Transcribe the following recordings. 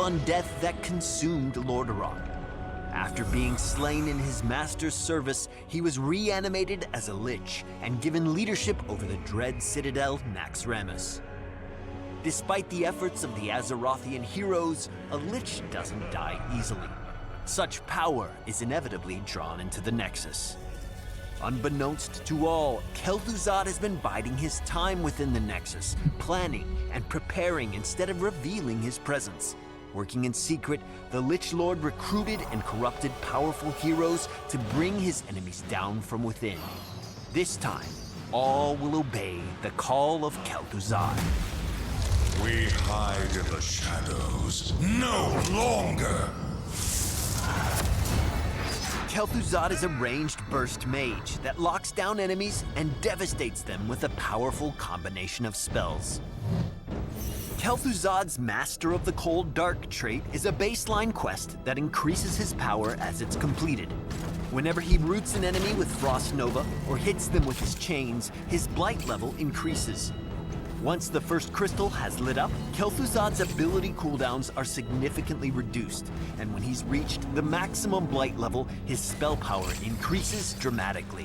undeath that consumed Lordaeron. After being slain in his master's service, he was reanimated as a Lich and given leadership over the dread citadel Naxxramas. Despite the efforts of the Azerothian heroes, a Lich doesn't die easily. Such power is inevitably drawn into the Nexus. Unbeknownst to all, Kel'Thuzad has been biding his time within the Nexus, planning and preparing instead of revealing his presence. Working in secret, the Lich Lord recruited and corrupted powerful heroes to bring his enemies down from within. This time, all will obey the call of Kel'Thuzad. We hide in the shadows no longer! Kel'Thuzad is a ranged burst mage that locks down enemies and devastates them with a powerful combination of spells. Kel'Thuzad's Master of the Cold Dark trait is a baseline quest that increases his power as it's completed. Whenever he roots an enemy with Frost Nova or hits them with his chains, his blight level increases. Once the first crystal has lit up, Kel'Thuzad's ability cooldowns are significantly reduced, and when he's reached the maximum blight level, his spell power increases dramatically.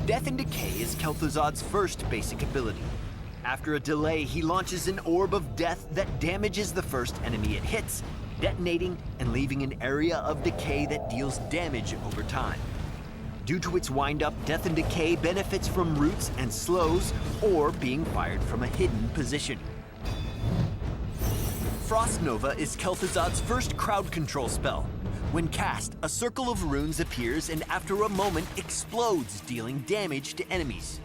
Death and Decay is Kel'Thuzad's first basic ability. After a delay, he launches an orb of death that damages the first enemy it hits, detonating and leaving an area of decay that deals damage over time. Due to its wind-up, Death and Decay benefits from roots and slows, or being fired from a hidden position. Frost Nova is Kel'Thuzad's first crowd control spell. When cast, a circle of runes appears and after a moment explodes, dealing damage to enemies.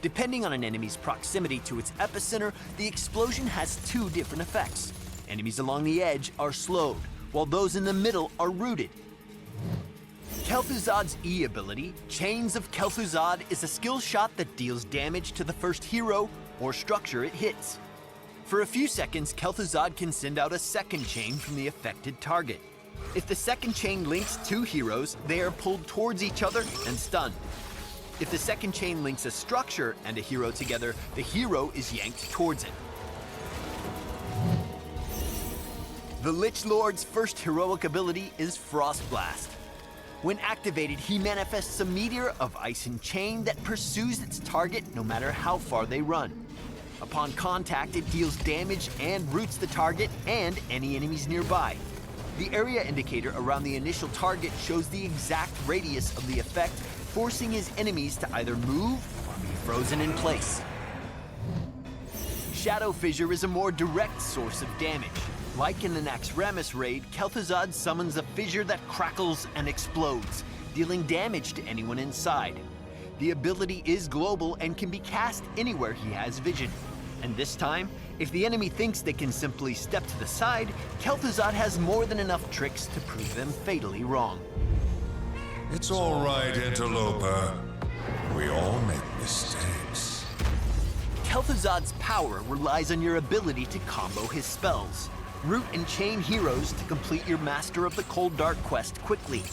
Depending on an enemy's proximity to its epicenter, the explosion has two different effects. Enemies along the edge are slowed, while those in the middle are rooted. Kel'Thuzad's E ability, Chains of Kel'Thuzad, is a skill shot that deals damage to the first hero or structure it hits. For a few seconds, Kel'Thuzad can send out a second chain from the affected target. If the second chain links two heroes, they are pulled towards each other and stunned. If the second chain links a structure and a hero together, the hero is yanked towards it. The Lich Lord's first heroic ability is Frost Blast. When activated, he manifests a meteor of ice and chain that pursues its target no matter how far they run. Upon contact, it deals damage and roots the target and any enemies nearby. The area indicator around the initial target shows the exact radius of the effect, forcing his enemies to either move or be frozen in place. Shadow Fissure is a more direct source of damage. Like in the Naxxramas raid, Kel'Thuzad summons a fissure that crackles and explodes, dealing damage to anyone inside. The ability is global and can be cast anywhere he has vision. And this time, if the enemy thinks they can simply step to the side, Kel'Thuzad has more than enough tricks to prove them fatally wrong. It's all right, Interloper. We all make mistakes. Kel'Thuzad's power relies on your ability to combo his spells. Root and chain heroes to complete your Master of the Cold Dark quest quickly.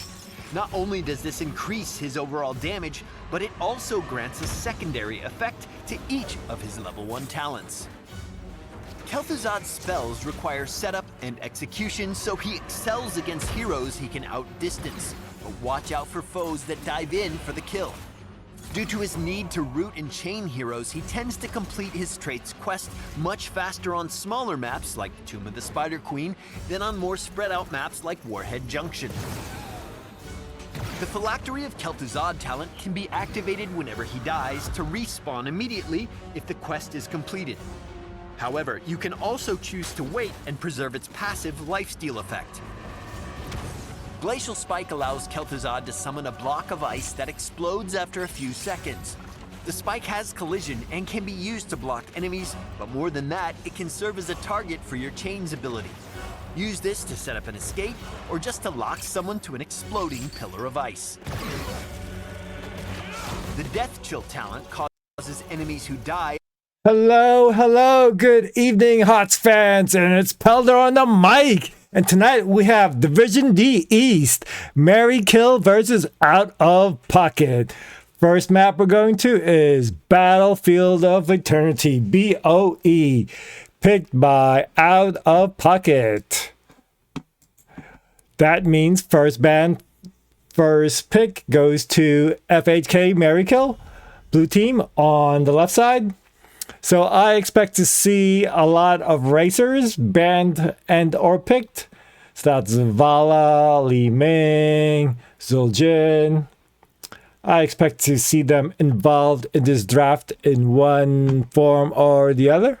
Not only does this increase his overall damage, but it also grants a secondary effect to each of his level 1 talents. Kel'Thuzad's spells require setup and execution, so he excels against heroes he can outdistance, but watch out for foes that dive in for the kill. Due to his need to root and chain heroes, he tends to complete his traits quest much faster on smaller maps like Tomb of the Spider Queen than on more spread out maps like Warhead Junction. The Phylactery of Kel'Thuzad talent can be activated whenever he dies to respawn immediately if the quest is completed. However, you can also choose to wait and preserve its passive lifesteal effect. Glacial Spike allows Kel'Thuzad to summon a block of ice that explodes after a few seconds. The spike has collision and can be used to block enemies, but more than that, it can serve as a target for your Chains ability. Use this to set up an escape, or just to lock someone to an exploding pillar of ice. The Death Chill talent causes enemies who die. Hello, good evening, HOTS fans, and it's Pelder on the mic. And tonight we have Division D East, Mary Kill versus Out of Pocket. First map we're going to is Battlefield of Eternity, BOE. picked by Out of Pocket. That means first pick goes to FHK Miracle, blue team on the left side. So I expect to see a lot of racers banned and or picked. So that's Zavala, Li Ming, Zuljin. I expect to see them involved in this draft in one form or the other.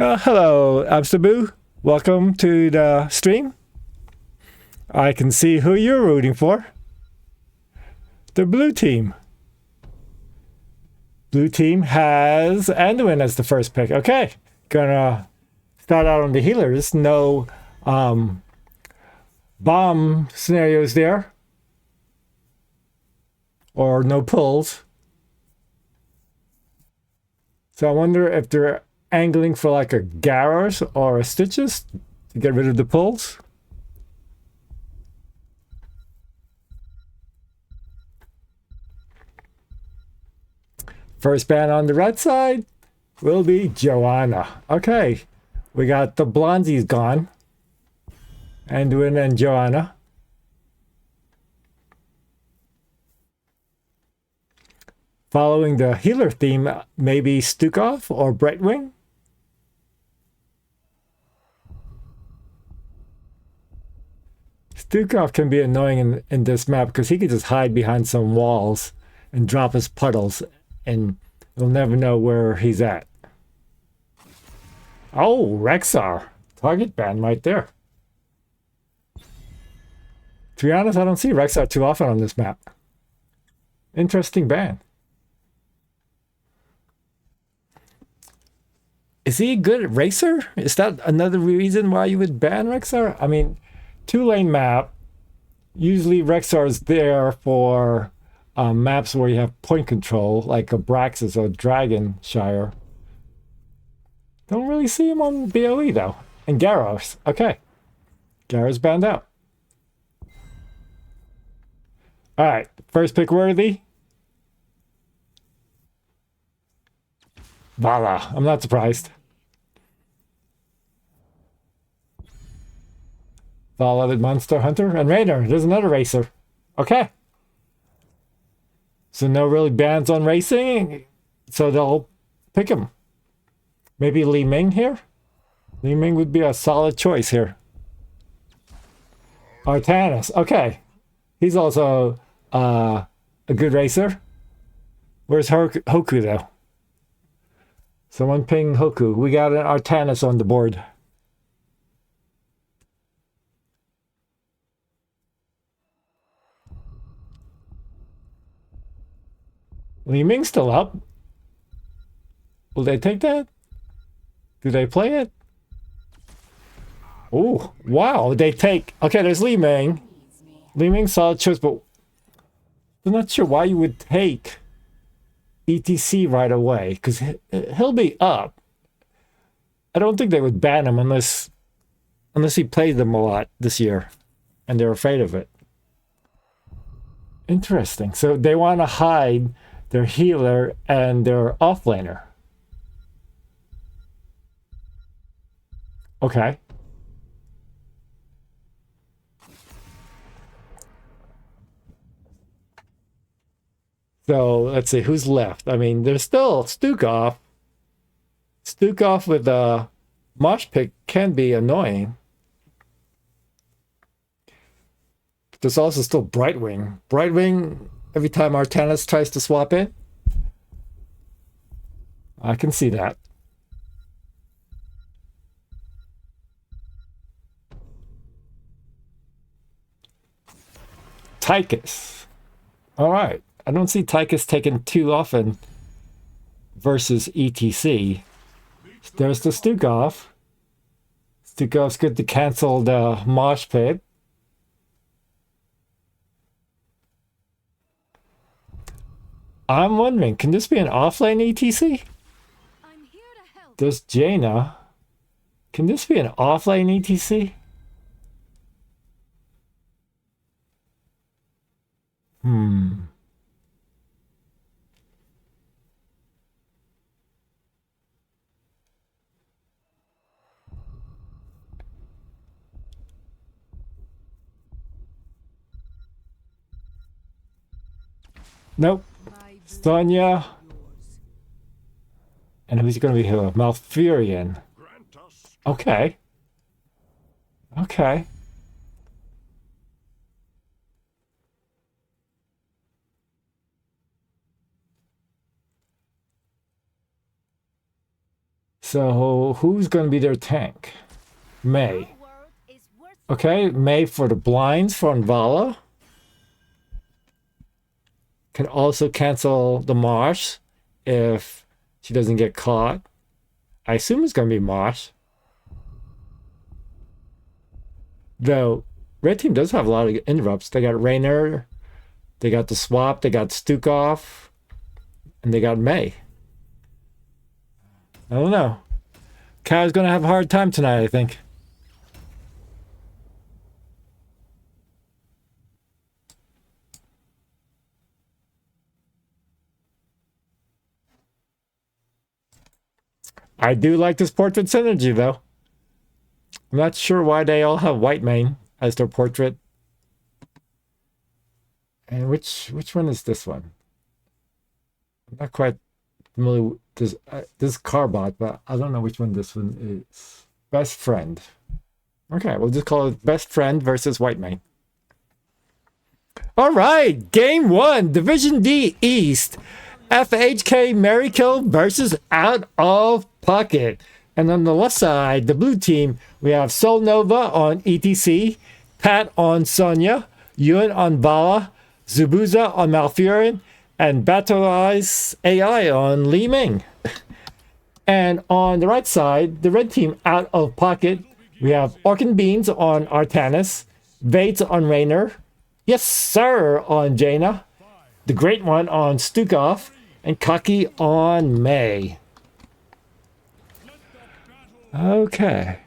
Hello, Absabu. Welcome to the stream. I can see who you're rooting for. The blue team. Blue team has Anduin as the first pick. Okay, gonna start out on the healers. No bomb scenarios there. Or no pulls. So I wonder if they're angling for like a Garros or a Stitches to get rid of the pulls. First ban on the red side will be Joanna. Okay, we got the Blondies gone. Anduin and Joanna. Following the healer theme, maybe Stukov or Brightwing. Stukov can be annoying in this map because he can just hide behind some walls and drop his puddles and you'll never know where he's at. Oh, Rexar. Target ban right there. To be honest, I don't see Rexar too often on this map. Interesting ban. Is he a good racer? Is that another reason why you would ban Rexar? I mean, 2-lane map. Usually Rexar is there for maps where you have point control, like Abraxas or Dragonshire. Don't really see him on BOE though. And Garros. Okay. Garros banned out. Alright. First pick worthy. Vala. I'm not surprised. Vala the Monster Hunter. And Rainer. There's another racer. Okay. So no really bans on racing. So they'll pick him. Maybe Li Ming here? Li Ming would be a solid choice here. Artanis. Okay. He's also a good racer. Where's Hoku though? Someone ping Hoku. We got an Artanis on the board. Li Ming's still up. Will they take that? Do they play it? Oh, wow. They take... Okay, there's Li Ming. Li Ming, solid choice, but I'm not sure why you would take ETC right away, because he'll be up. I don't think they would ban him unless he played them a lot this year, and they're afraid of it. Interesting. So they want to hide their healer and their offlaner. Okay. So let's see who's left. I mean, there's still Stukov. Stukov with a mosh pick can be annoying. There's also still Brightwing. Brightwing, every time Artanis tries to swap in, I can see that. Tychus. All right. I don't see Tychus taken too often versus ETC. There's the Stukov. Stukov's good to cancel the mosh pit. I'm wondering, can this be an offlane ETC? I'm here to help. There's Jaina. Can this be an offlane ETC? Hmm. Nope. My Sonya. yours. And who's going to be here? Malfurion. Okay. Okay. So who's going to be their tank? May. Okay, May for the blinds from Vala. Can also cancel the Marsh if she doesn't get caught. I assume it's going to be Marsh. Though, red team does have a lot of interrupts. They got Raynor, they got the swap, they got Stukov, and they got May. I don't know. Kai's going to have a hard time tonight, I think. I do like this portrait synergy, though. I'm not sure why they all have white mane as their portrait. And which one is this one? I'm not quite familiar with this. This is Carbot, but I don't know which one this one is. Best friend. Okay, we'll just call it best friend versus white mane. All right, game one, Division D East. FHK Mary Kill versus Out of Pocket. And on the left side, the blue team, we have Sol Nova on ETC, Pat on Sonya, Yun on Vala, Zubuza on Malfurion, and Battle Eyes AI on Li Ming. And on the right side, the red team Out of Pocket, we have Orkin Beans on Artanis, Vates on Raynor, Yes Sir on Jaina, the Great One on Stukov, and Kaki on May. Okay.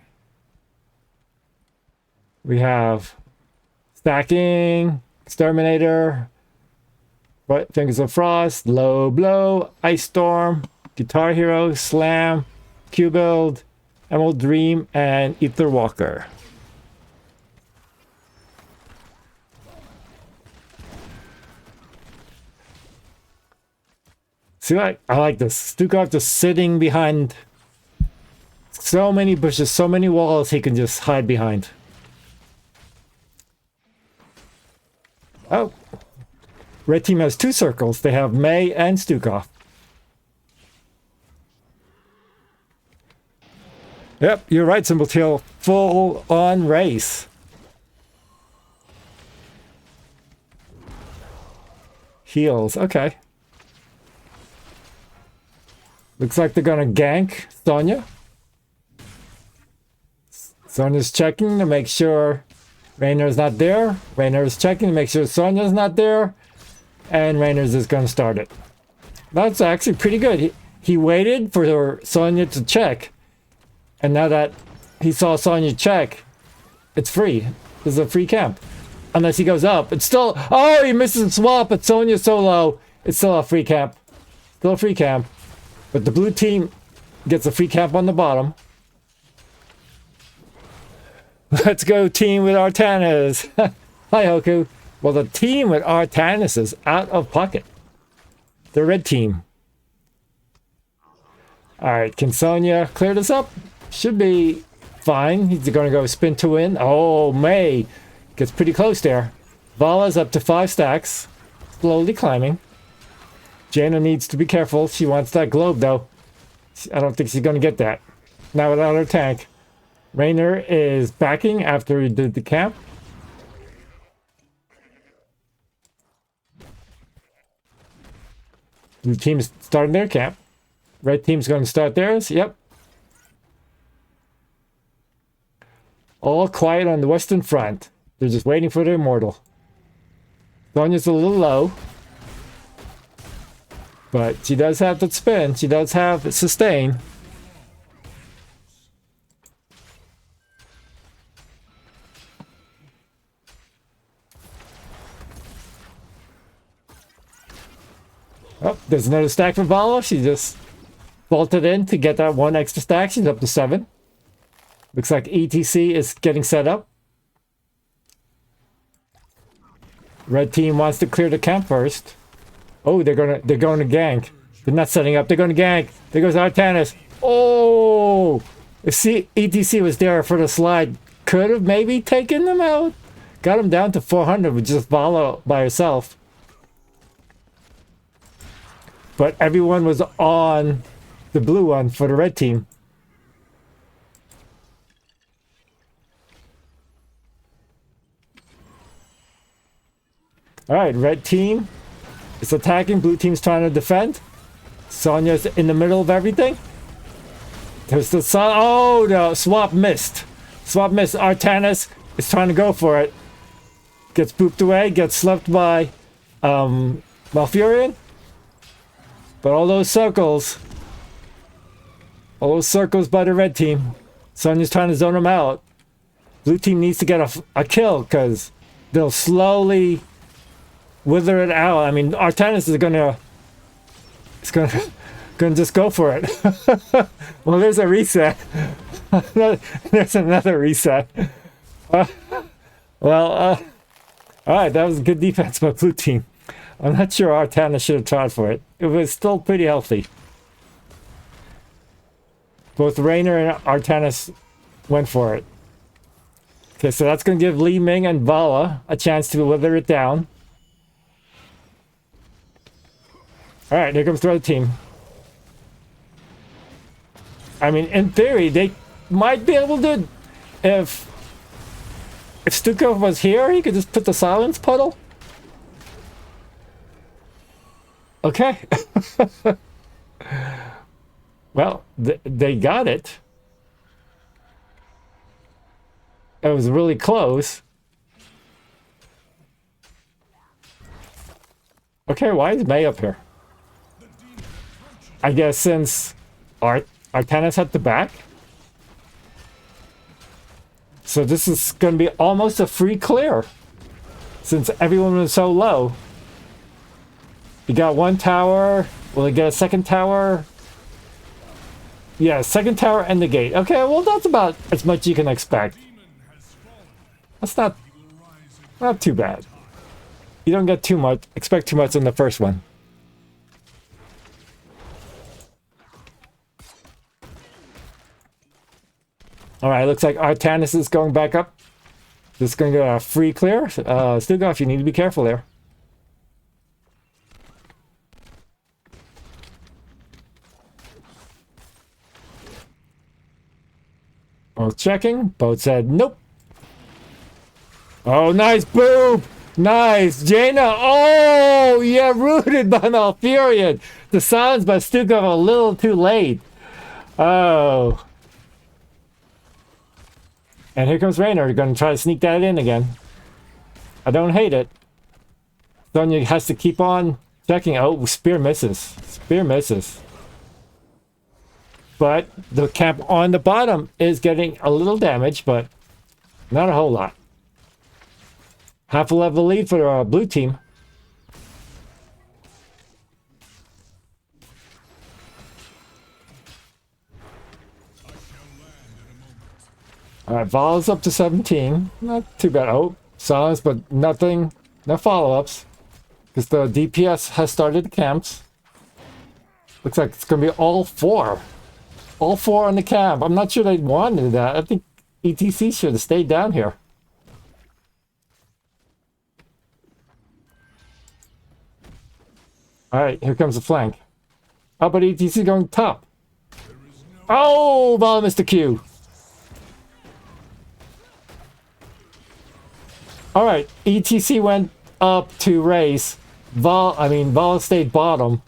We have Stacking, Exterminator, Fingers of Frost, Low Blow, Ice Storm, Guitar Hero, Slam, Q-Build, Emerald Dream, and Ether Walker. See, I like this. Stukov just sitting behind so many bushes, so many walls he can just hide behind. Oh. Red team has two circles. They have May and Stukov. Yep, you're right, Symbol Teal. Full on race. Heals, okay. Looks like they're gonna gank Sonya. Sonya's checking to make sure Raynor's not there. Raynor's checking to make sure Sonya's not there. And Raynor's is gonna start it. That's actually pretty good. He waited for Sonya to check. And now that he saw Sonya check, it's free. This is a free camp. Unless he goes up. It's still... Oh, he misses the swap, but Sonya's so low. It's still a free camp. Still a free camp. But the blue team gets a free camp on the bottom. Let's go team with Artanis. Hi, Hoku. Well, the team with Artanis is Out of Pocket. The red team. Alright, can Sonya clear this up? Should be fine. He's going to go spin to win. Oh, May gets pretty close there. Vala's up to 5 stacks. Slowly climbing. Jaina needs to be careful. She wants that globe, though. I don't think she's going to get that. Not without her tank. Raynor is backing after he did the camp. Blue team's starting their camp. Red team's going to start theirs. Yep. All quiet on the western front. They're just waiting for their immortal. Sonya's a little low. But she does have the spin. She does have sustain. Oh, there's another stack for Vala. She just vaulted in to get that one extra stack. She's up to 7. Looks like ETC is getting set up. Red team wants to clear the camp first. Oh, they're going to gank. They're not setting up. They're going to gank. There goes Artanis. Oh, if ETC was there for the slide, could have maybe taken them out. Got him down to 400 with just Vala by herself. But everyone was on the blue one for the red team. All right, red team is attacking. Blue team's trying to defend. Sonya's in the middle of everything. There's the sun. Oh, no. Swap missed. Swap missed. Artanis is trying to go for it. Gets booped away. Gets slept by Malfurion. But all those circles by the red team. Sonya's trying to zone them out. Blue team needs to get a kill because they'll slowly wither it out. I mean, Artanis is gonna just go for it. Well, there's a reset. There's another reset. All right, that was good defense by blue team. I'm not sure Artanis should have tried for it. It was still pretty healthy. Both Raynor and Artanis went for it. Okay, so that's going to give Li Ming and Vala a chance to wither it down. All right, here comes the other team. I mean, in theory, they might be able to... If Stukov was here, he could just put the silence puddle. Okay. Well, they got it. It was really close. Okay, why is May up here? I guess since Artanis at the back. So this is going to be almost a free clear. Since everyone was so low. You got one tower. Will they get a second tower? Yeah, second tower and the gate. Okay, well that's about as much you can expect. That's not too bad. You don't get too much, expect too much in the first one. Alright, looks like Artanis is going back up. This is going to get a free clear. Stukov, you need to be careful there. Both checking. Both said nope. Oh, nice boop! Nice! Jaina! Oh, yeah, rooted by Malfurion! The silence by Stukov a little too late. Oh. And here comes Raynor. Going to try to sneak that in again. I don't hate it. Sonya has to keep on checking. Oh, spear misses. Spear misses. But the camp on the bottom is getting a little damage, but not a whole lot. Half a level lead for the blue team. Alright, Vala's up to 17. Not too bad. Oh, silence, but nothing. No follow-ups. Because the DPS has started the camps. Looks like it's going to be all 4. All 4 on the camp. I'm not sure they wanted that. I think ETC should have stayed down here. Alright, here comes the flank. Oh, but ETC going top. Oh, Vala missed the Q. Alright, ETC went up to race. Vala stayed bottom.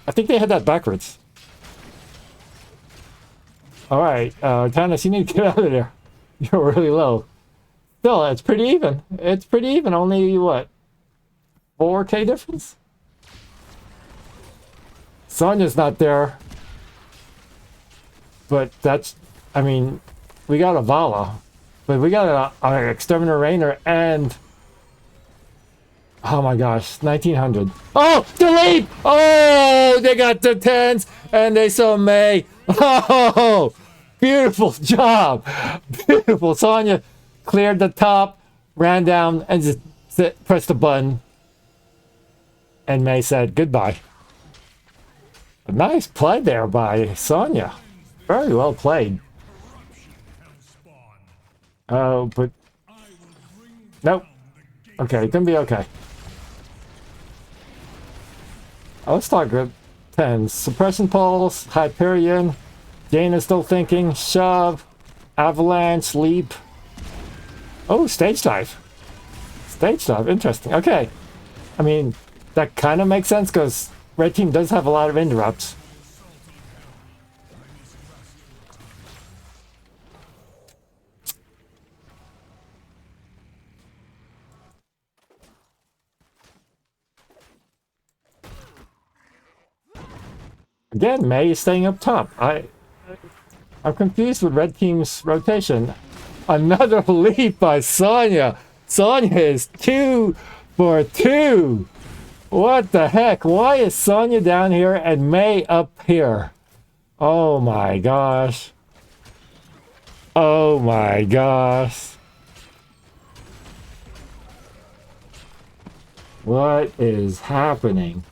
I think they had that backwards. Alright, Tannis, you need to get out of there. You're really low. Still, it's pretty even. It's pretty even. Only, what? 4K difference? Sonya's not there. But that's... I mean, we got a Vala. But we got an Exterminator Raynor and Oh my gosh, 1900. Oh, delete! Oh, they got the 10s and they saw May. Oh, beautiful job. Beautiful. Sonya cleared the top, ran down, and just pressed the button. And May said goodbye. A nice play there by Sonya. Very well played. Oh, but nope. Okay, gonna be okay. Oh, let's talk good. 10. Suppression pulse, Hyperion. Jane is still thinking. Shove. Avalanche, leap. Oh, stage dive. Stage dive, interesting. Okay. I mean, that kind of makes sense because red team does have a lot of interrupts. Again, May is staying up top. I'm confused with red team's rotation. Another leap by Sonya. Sonya is 2 for 2. What the heck? Why is Sonya down here and May up here? Oh my gosh. Oh my gosh. What is happening?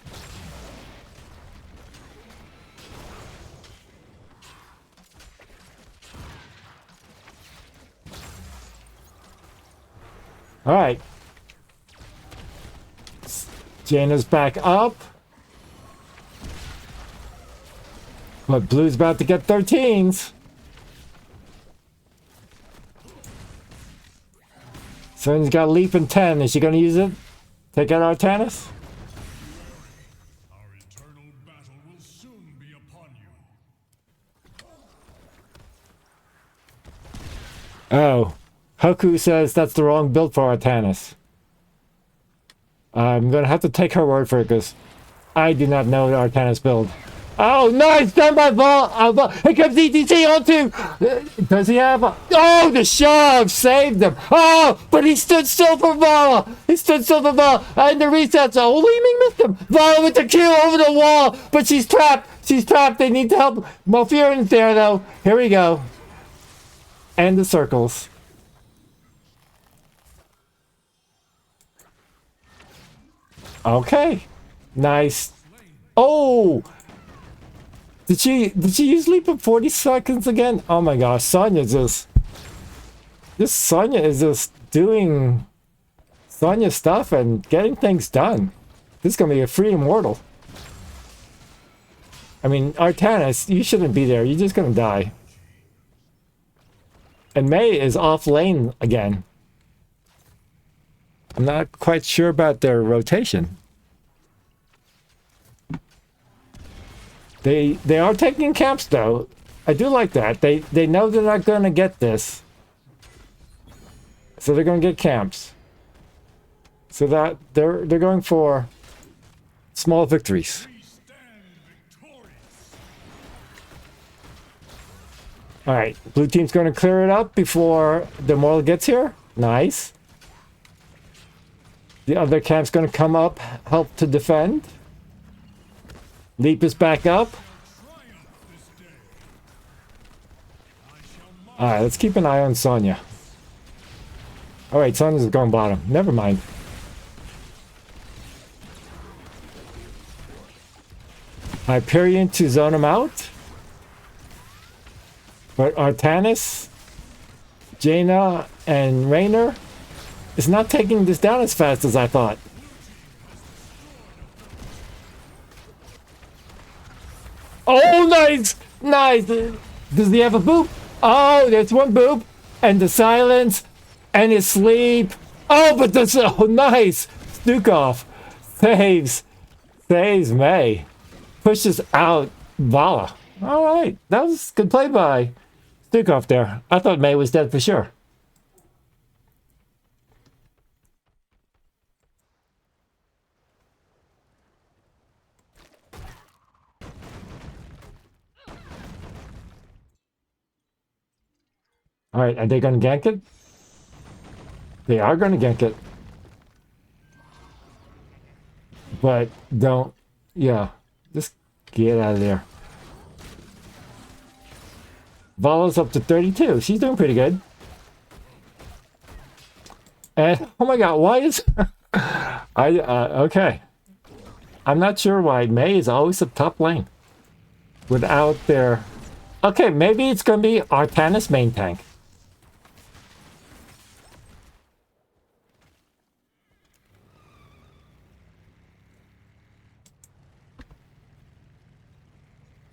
All right. Jaina's back up. But Blue's about to get 13s. Sonya's got a leap in 10. Is she going to use it? Take out Artanis? Our eternal battle will soon be upon you. Oh. Hoku says that's the wrong build for Artanis. I'm going to have to take her word for it because I do not know the Artanis build. Oh, nice! Done by Ball! Here comes ETC on two! Does he have a... Oh, the shove! Saved him! Oh, but he stood still for Vala! He stood still for Vala! And the resets. Oh, Leeming missed him! Vala with the kill over the wall! But she's trapped! She's trapped! They need to help! Malfurian's there, though. Here we go. And the circles. Okay. Nice. Oh! Did she use leap in 40 seconds again? Oh my gosh, Sonya just... This Sonya is just doing Sonya stuff and getting things done. This is gonna be a free immortal. I mean, Artanis, you shouldn't be there. You're just gonna die. And May is off lane again. I'm not quite sure about their rotation. They are taking camps though. I do like that. They know they're not going to get this. So they're going to get camps. So that they're going for small victories. All right, blue team's going to clear it up before the Immortal gets here. Nice. The other camp's going to come up, help to defend. Leap is back up. Alright, let's keep an eye on Sonya. Alright, Sonya's going bottom. Never mind. Hyperion to zone him out. But Artanis, Jaina, and Raynor is not taking this down as fast as I thought. Oh, nice! Nice! Does he have a boop? Oh, there's one boop. And the silence. And his sleep. Oh, but that's... Oh, nice! Stukov saves May. Pushes out Vala. Alright. That was good play by Stukov there. I thought May was dead for sure. Alright, are they going to gank it? They are going to gank it. But don't, yeah, just get out of there. Vala's up to 32. She's doing pretty good. And, oh my god, why is... okay. I'm not sure why May is always a top lane. Without their... Okay, maybe it's going to be Artanis main tank.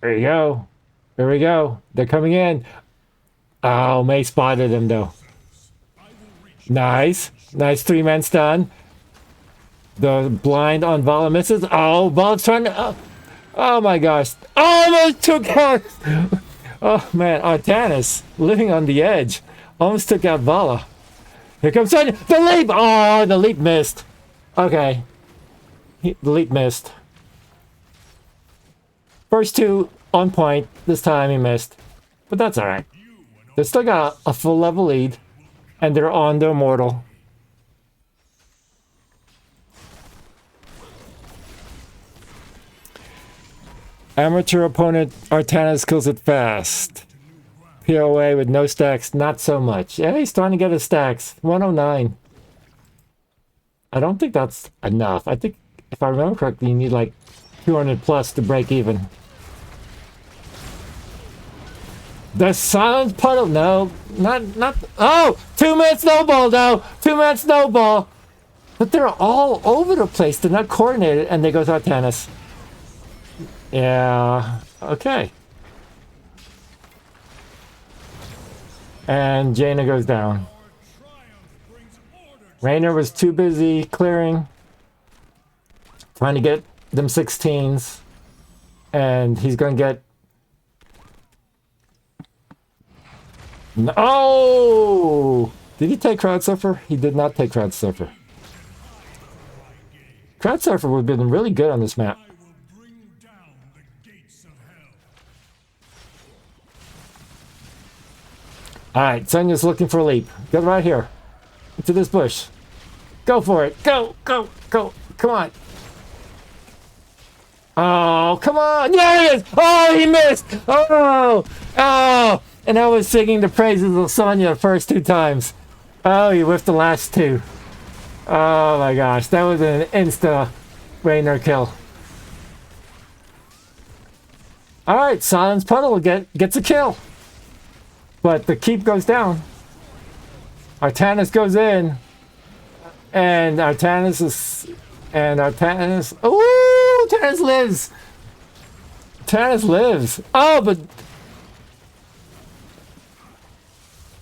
There you go. There we go. They're coming in. Oh, May spotted him, though. Nice. Nice three-man stun. The blind on Vala misses. Oh, Vala's trying to... Oh, my gosh. Almost took out... Oh, man. Artanis living on the edge. Almost took out Vala. Here comes Sonya. The leap! Oh, the leap missed. Okay. The leap missed. First two on point. This time he missed. But that's alright. They still got a full level lead. And they're on the Immortal. Amateur opponent Artanis kills it fast. POA with no stacks, not so much. Yeah, he's starting to get his stacks. 109. I don't think that's enough. I think, if I remember correctly, you need like 200 plus to break even. The silent puddle, no, not, oh, 2-man snowball, no, 2-man snowball. But they're all over the place. They're not coordinated, and they go to Artanis. Yeah, okay. And Jaina goes down. Raynor was too busy clearing, trying to get them 16s, and he's going to get... No! Did he take Crowd Surfer? He did not take Crowd Surfer. Crowd Surfer would have been really good on this map. Alright, Sonya's looking for a leap. Go right here. Into this bush. Go for it. Go, go, go. Come on. Oh, come on. Yeah, he is. Oh, he missed. Oh, oh. And I was singing the praises of Sonya the first two times. Oh, he whiffed the last two. Oh my gosh, that was an insta Raynor kill. Alright, Silence Puddle gets a kill. But the keep goes down. Artanis goes in. And Artanis is... And Artanis... Ooh! Artanis lives! Artanis lives! Oh, but...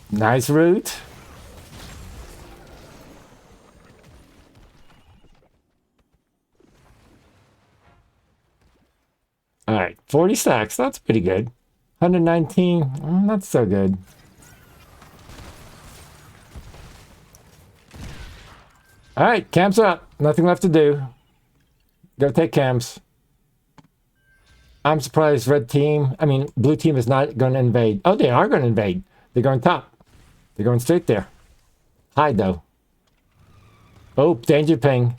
Nice route. Alright, 40 stacks. That's pretty good. 119. Not so good. Alright, camps up. Nothing left to do. Go take camps. I'm surprised blue team is not going to invade. Oh, they are going to invade. They're going top. They're going straight there. Hide, though. Oh, danger ping.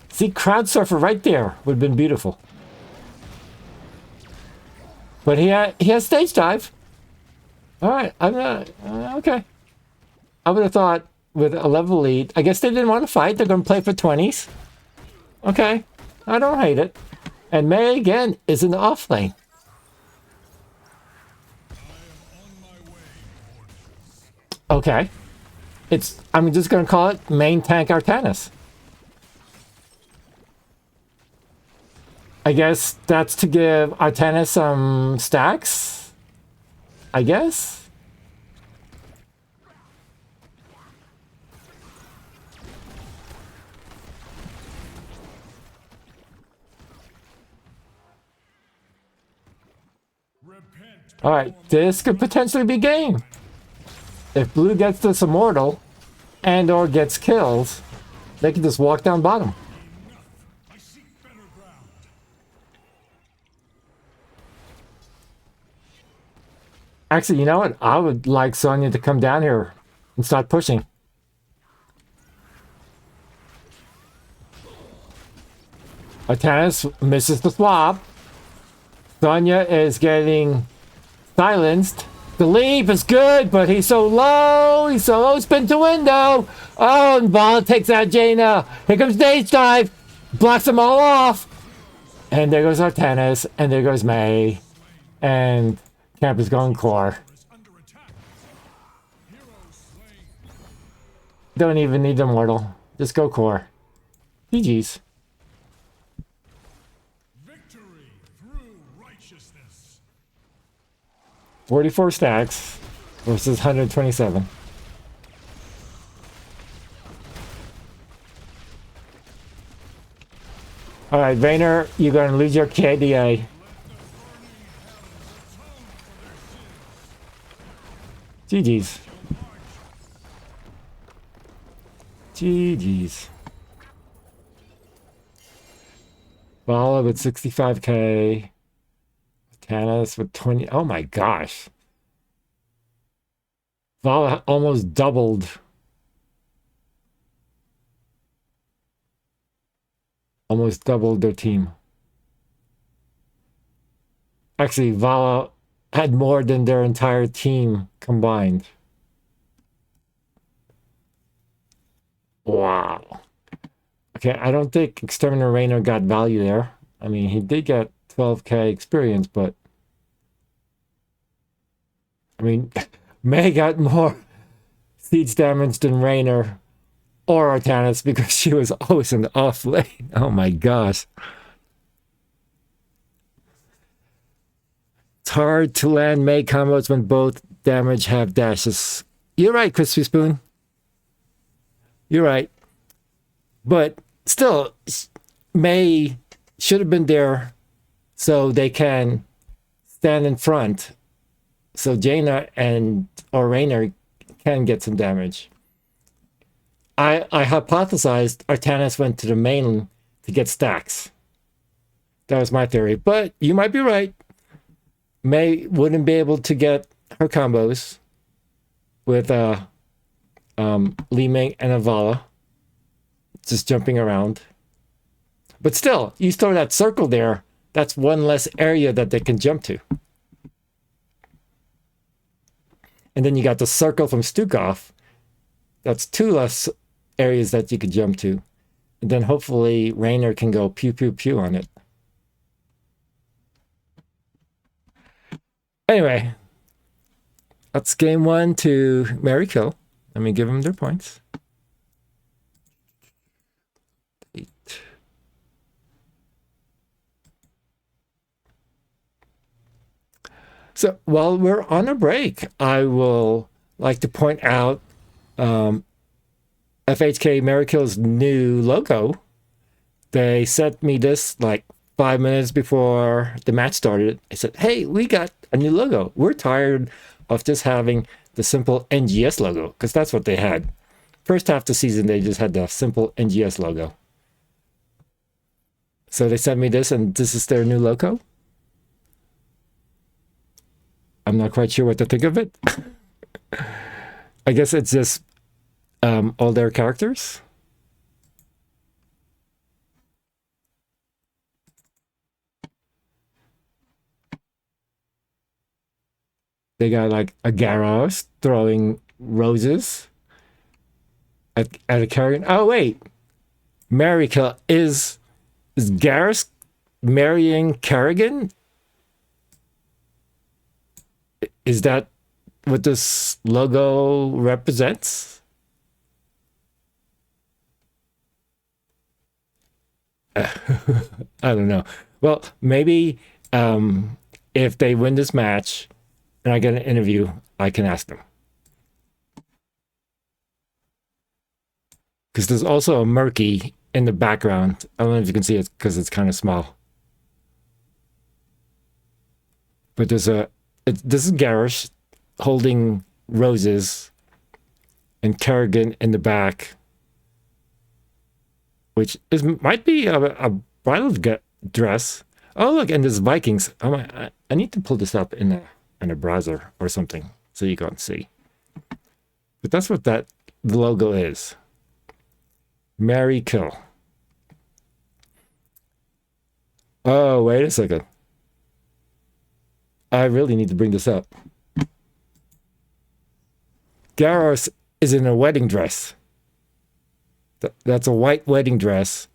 See, Crowd Surfer right there would have been beautiful. But he has stage dive. All right, I'm not... okay. I would have thought with a level lead... I guess they didn't want to fight. They're going to play for 20s. Okay. I don't hate it. And May, again, is in the off lane. Okay. I'm just going to call it main tank Artanis. I guess that's to give Artanis some stacks. I guess. All right, this could potentially be game. If blue gets this immortal and or gets kills, they can just walk down bottom. Actually, you know what? I would like Sonya to come down here and start pushing. Artanis misses the swap. Sonya is getting silenced. The leap is good, but he's so low. He's so low. Spin to window. Oh, and Vala takes out Jaina. Here comes Stage Dive. Blocks them all off. And there goes Artanis. And there goes May. And Camp is going core. Don't even need the mortal. Just go core. GG's. Victory through righteousness. 44 stacks versus 127. All right, Vayner, you're going to lose your KDA. GG's. GG's. Vala with 65k. Tanis with 20. Oh my gosh. Vala almost doubled. Almost doubled their team. Actually, Vala had more than their entire team combined. Wow. Okay, I don't think Exterminator Raynor got value there. I mean, he did get 12k experience, but I mean, May got more siege damage than Raynor or Artanis because she was always in the off lane. Oh my gosh. It's hard to land May combos when both damage have dashes. You're right, Crispy Spoon. You're right. But still, May should have been there so they can stand in front. So Jaina and or Raynor can get some damage. I hypothesized Artanis went to the main to get stacks. That was my theory. But you might be right. May wouldn't be able to get her combos with Li Ming and Avala just jumping around. But still, you throw that circle there, that's one less area that they can jump to. And then you got the circle from Stukov. That's two less areas that you could jump to. And then hopefully Raynor can go pew pew pew on it. Anyway, that's game one to Mary Kill. Let me give them their points. 8. So while we're on a break, I will like to point out FHK Mary Kill's new logo. They sent me this like 5 minutes before the match started. They said, hey, we got a new logo. We're tired of just having the simple NGS logo, because that's what they had. First half of the season, they just had the simple NGS logo. So they sent me this, and this is their new logo. I'm not quite sure what to think of it. I guess it's just all their characters. They got like a Garros throwing roses at a Carrigan. Oh wait, Mary Kill is Garros marrying Carrigan? Is that what this logo represents? I don't know. Well, maybe if they win this match and I get an interview, I can ask them. Because there's also a murky in the background. I don't know if you can see it because it's kind of small. But there's this is Garrosh holding roses and Kerrigan in the back, which might be a bridal dress. Oh, look, and there's Vikings. I need to pull this up in a browser or something so you can see. But that's what the logo is. Mary Kill. Oh, wait a second. I really need to bring this up. Garros is in a wedding dress. That's a white wedding dress.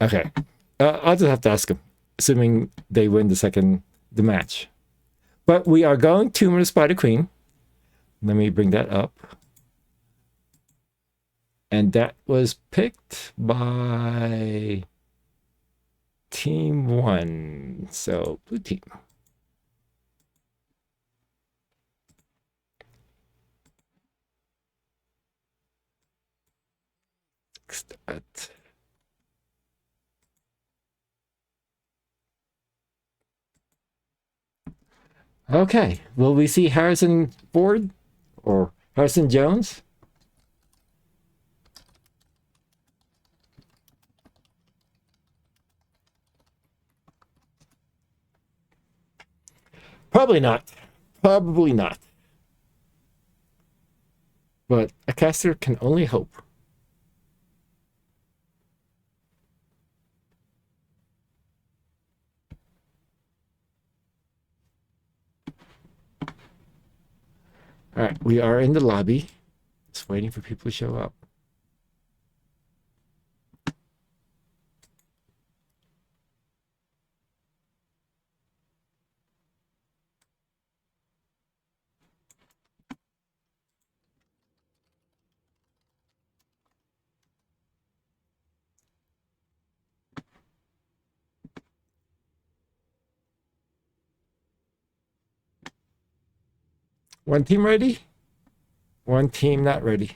Okay. I'll just have to ask him, assuming they win the match. But we are going Tomb of the Spider Queen. Let me bring that up. And that was picked by Team 1. So, blue team. Start. Okay. Will we see Harrison Ford or Harrison Jones? Probably not. Probably not. But a caster can only hope. All right, we are in the lobby. Just waiting for people to show up. One team ready? One team not ready.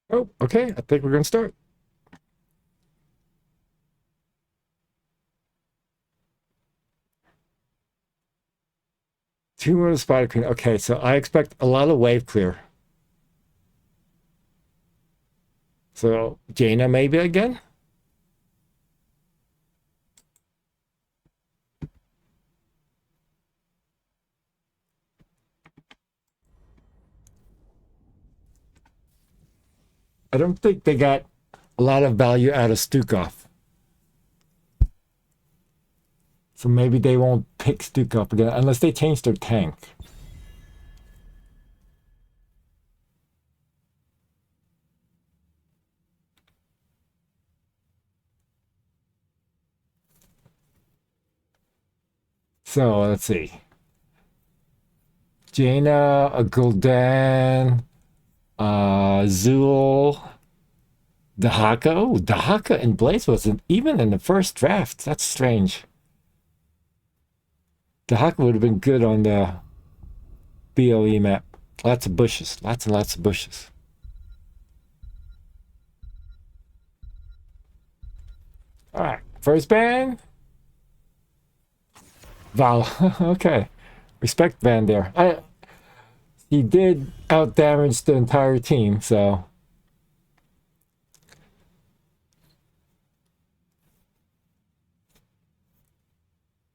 Oh, okay. I think we're going to start. Two more Spider Queen. Okay, so I expect a lot of wave clear. So Jaina maybe again? I don't think they got a lot of value out of Stukov. So maybe they won't pick Stukov again unless they change their tank. So let's see. Jaina, a Gul'dan, Zool, Dahaka. Oh, Dahaka and Blaze wasn't even in the first draft. That's strange. Dahaka would have been good on the BOE map. Lots of bushes. Lots and lots of bushes. All right. First ban. Val. Okay. Respect Van there. He did out damage the entire team, so.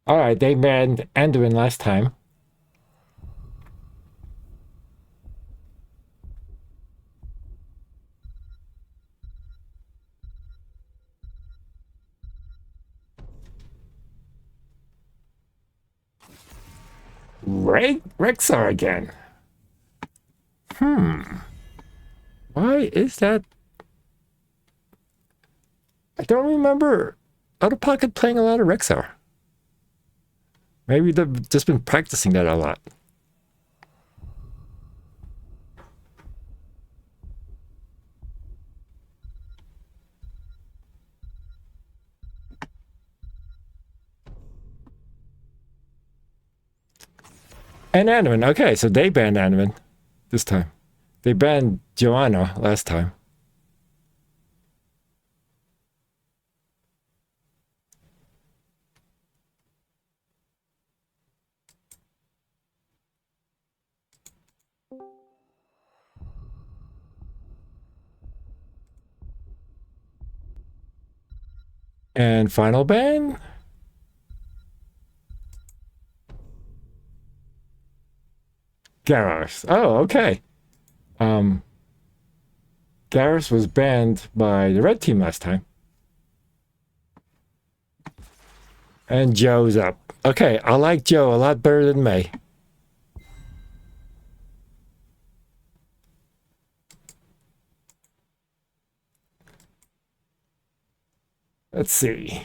All right, they banned Anduin last time. Rexar again. Why is that? I don't remember Out of Pocket playing a lot of Rexar. Maybe they've just been practicing that a lot. And Anduin. Okay, so they banned Anduin this time. They banned Joanna last time. And final ban? Garrus. Oh, okay. Garrus was banned by the red team last time. And Joe's up. Okay, I like Joe a lot better than May. Let's see.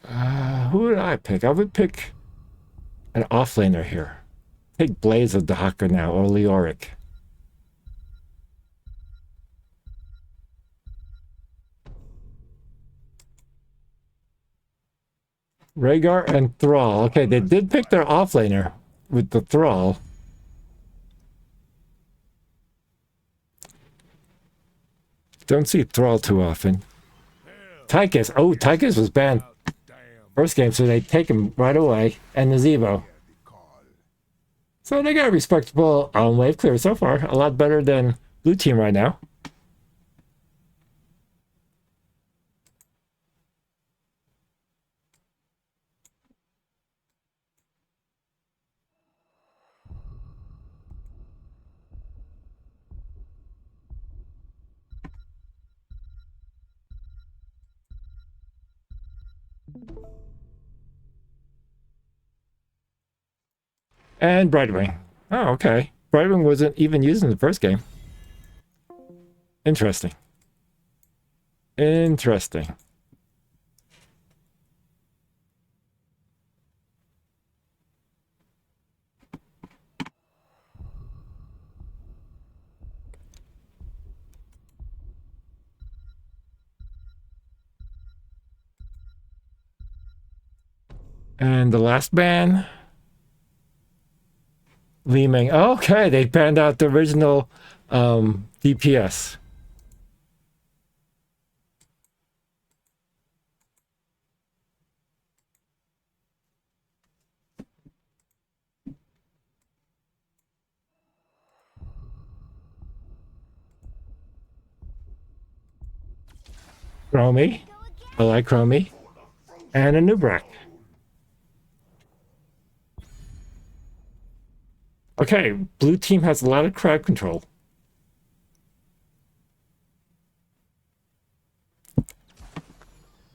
Who would I pick? I would pick an offlaner here. Take Blaze of Dahaka now, or Leoric. Rhaegar and Thrall. Okay, they did pick their offlaner with the Thrall. Don't see Thrall too often. Tychus. Oh, Tychus was banned first game, so they take him right away. And Nazebo. So they got a respectable wave clear so far. A lot better than blue team right now. And Brightwing. Oh, okay. Brightwing wasn't even used in the first game. Interesting. Interesting. And the last ban, Li Ming. Okay, they banned out the original DPS. Chromie. I like Chromie. And a Nubrak. Okay, blue team has a lot of crowd control.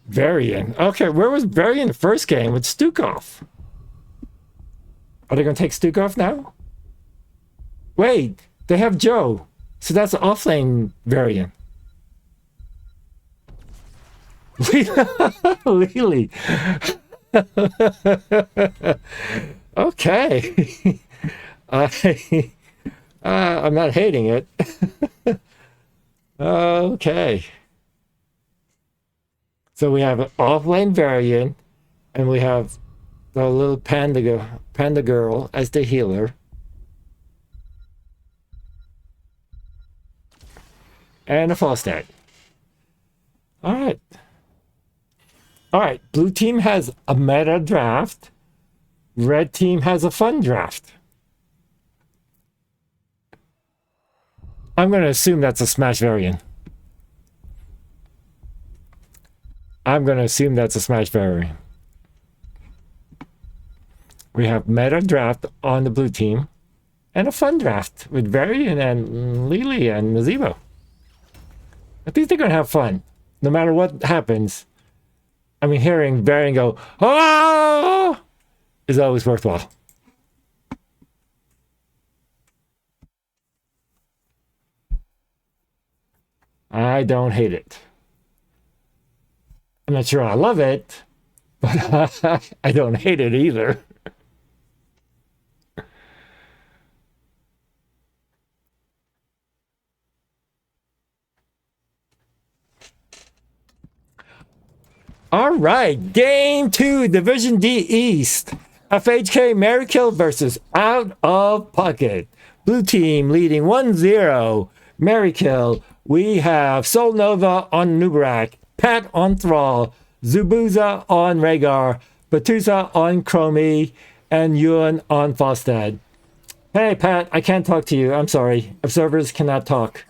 Varian. Okay, where was Varian the first game with Stukov? Are they going to take Stukov now? Wait, they have Joe. So that's an offlane Varian. Lily. Okay. I'm not hating it. Okay. So we have an offlane Varian, and we have the little panda girl as the healer. And a Falstad. All right. All right. Blue team has a meta draft. Red team has a fun draft. I'm going to assume that's a Smash Variant. I'm going to assume that's a Smash Variant. We have meta draft on the blue team and a fun draft with Varian and Lily and Nazebo. I think they're going to have fun no matter what happens. I mean, hearing Varian go, "Oh!" is always worthwhile. I don't hate it. I'm not sure I love it, but I don't hate it either. All right, Game 2, Division D East. FHK Marykill versus Out of Pocket. Blue team leading 1-0. Marykill. We have Sol Nova on Nubrak, Pat on Thrall, Zubuza on Rhaegar, Batusa on Chromie, and Ewan on Falstad. Hey, Pat, I can't talk to you. I'm sorry. Observers cannot talk.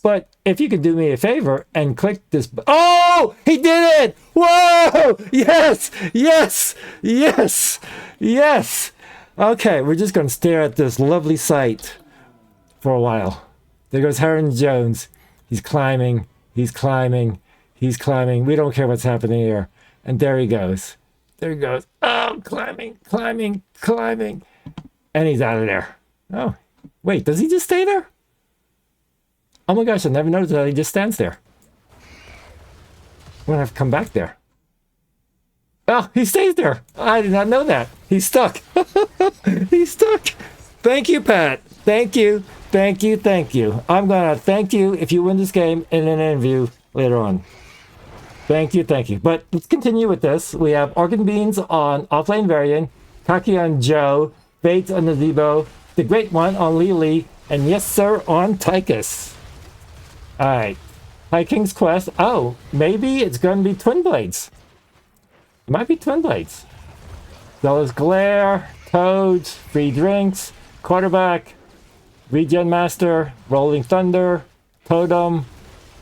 But if you could do me a favor and click this. Oh, he did it! Whoa! Yes! Yes! Yes! Yes! Okay, we're just going to stare at this lovely sight for a while. There goes Heron Jones. He's climbing. He's climbing. He's climbing. We don't care what's happening here. And there he goes. There he goes. Oh, climbing, climbing, climbing. And he's out of there. Oh, wait, does he just stay there? Oh my gosh, I never noticed that he just stands there. I'm gonna have to come back there. Oh, he stays there. I did not know that. He's stuck. He's stuck. Thank you, Pat. Thank you. Thank you. Thank you. I'm gonna thank you if you win this game in an interview later on. Thank you. Thank you. But let's continue with this. We have Orchid Beans on Offlane Varian, Kaki on Joe, Bates on Nazebo, the Great One on Lily, and Yes Sir on Tychus. Alright. High King's Quest. Oh, maybe it's going to be Twin Blades. It might be Twin Blades. Zealous Glare, Toads, Free Drinks, Quarterback, Regen Master, Rolling Thunder, Totem,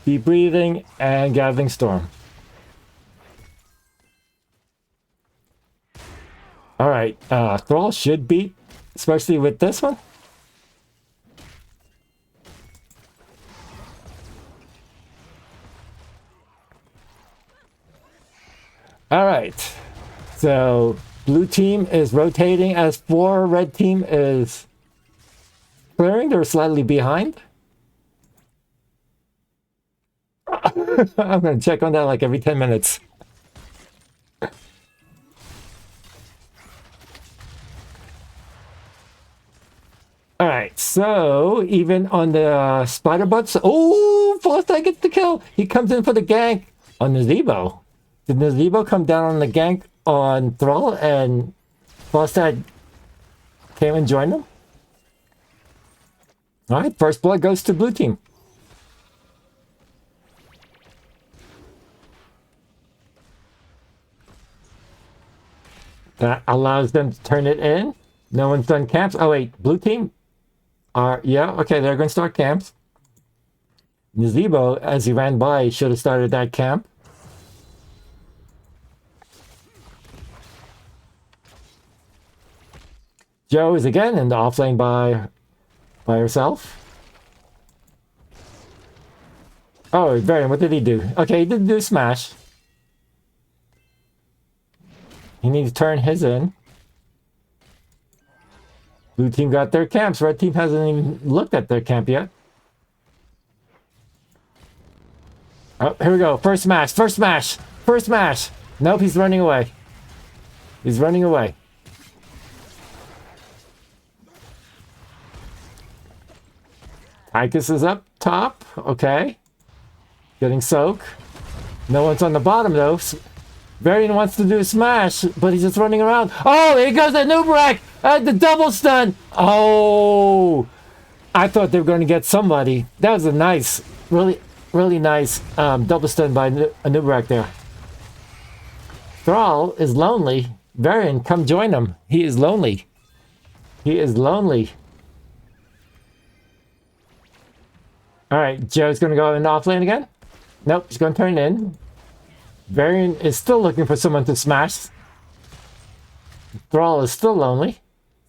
Deep Breathing, and Gathering Storm. Alright, Thrall should beat, especially with this one. Alright, so blue team is rotating as 4, red team is clearing, they're slightly behind. I'm going to check on that like every 10 minutes. Alright, so even on the spider butts, oh, Falstad gets the kill. He comes in for the gank on Nazebo. Did Nazebo come down on the gank on Thrall and Falstad came and joined him? Alright, first blood goes to blue team. That allows them to turn it in. No one's done camps. Oh wait, blue team? Yeah, okay, they're going to start camps. Nazebo, as he ran by, should have started that camp. Joe is again in the off lane by herself. Oh, Varian, what did he do? Okay, he didn't do smash. He needs to turn his in. Blue team got their camps. Red team hasn't even looked at their camp yet. Oh, here we go. First smash. First smash. First smash. Nope, he's running away. He's running away. Tychus is up top. Okay. Getting soak. No one's on the bottom though. Varian wants to do a smash, but he's just running around. Oh, here goes the Nubarak! The double stun! Oh! I thought they were going to get somebody. That was a nice, really, really nice double stun by Nubarak there. Thrall is lonely. Varian, come join him. He is lonely. He is lonely. Alright, Joe's going to go in off lane again. Nope, he's going to turn in. Varian is still looking for someone to smash. Thrall is still lonely.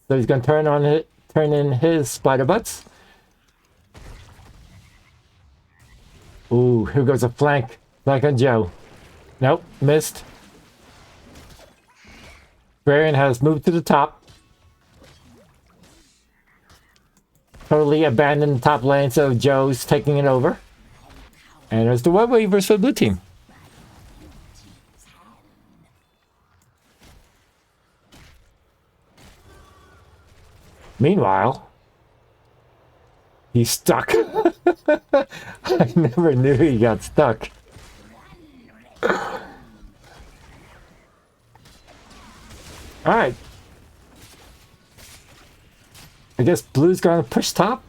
So he's going to turn in his spider butts. Ooh, here goes a flank. Flank on Joe. Nope, missed. Varian has moved to the top. Totally abandoned the top lane, so Joe's taking it over. And there's the web weavers for the blue team. Meanwhile, he's stuck. I never knew he got stuck. Alright. I guess blue's going to push top.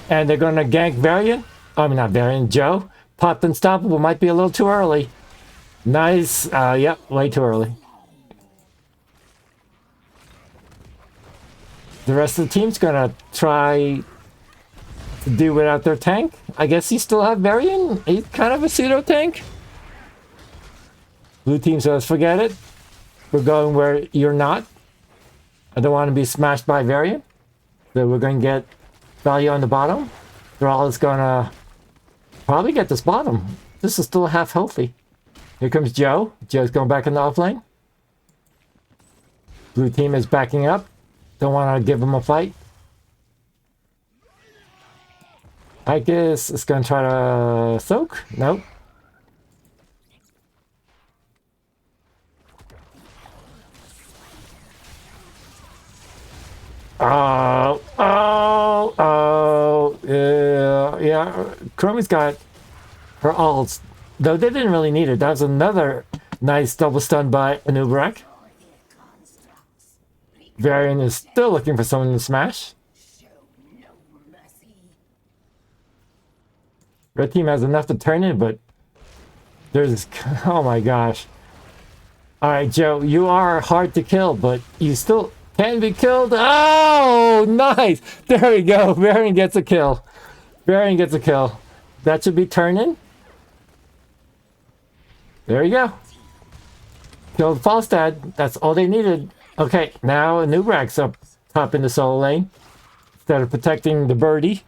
And they're going to gank Varian. I mean, not Varian, Joe. Pop Unstoppable might be a little too early. Nice. Yep, way too early. The rest of the team's going to try to do without their tank. I guess you still have Varian. He's kind of a pseudo tank. Blue team says, forget it. We're going where you're not. I don't want to be smashed by Varian. So we're going to get value on the bottom. Thrall is going to probably get this bottom. This is still half healthy. Here comes Joe. Joe's going back in the off lane. Blue team is backing up. Don't want to give him a fight. I guess it's going to try to soak. Nope. Yeah. Chromie's got her ults, though they didn't really need it. That was another nice double stun by Anubarak. Varian is still looking for someone to smash. Red team has enough to turn in, but there's... Oh my gosh. Alright, Joe, you are hard to kill, but you still can be killed. Oh, nice! There we go. Varian gets a kill. Varian gets a kill. That should be turning. There you go. Killed Falstad. That's all they needed. Okay, now Anubarak's up top in the solo lane. Instead of protecting the birdie.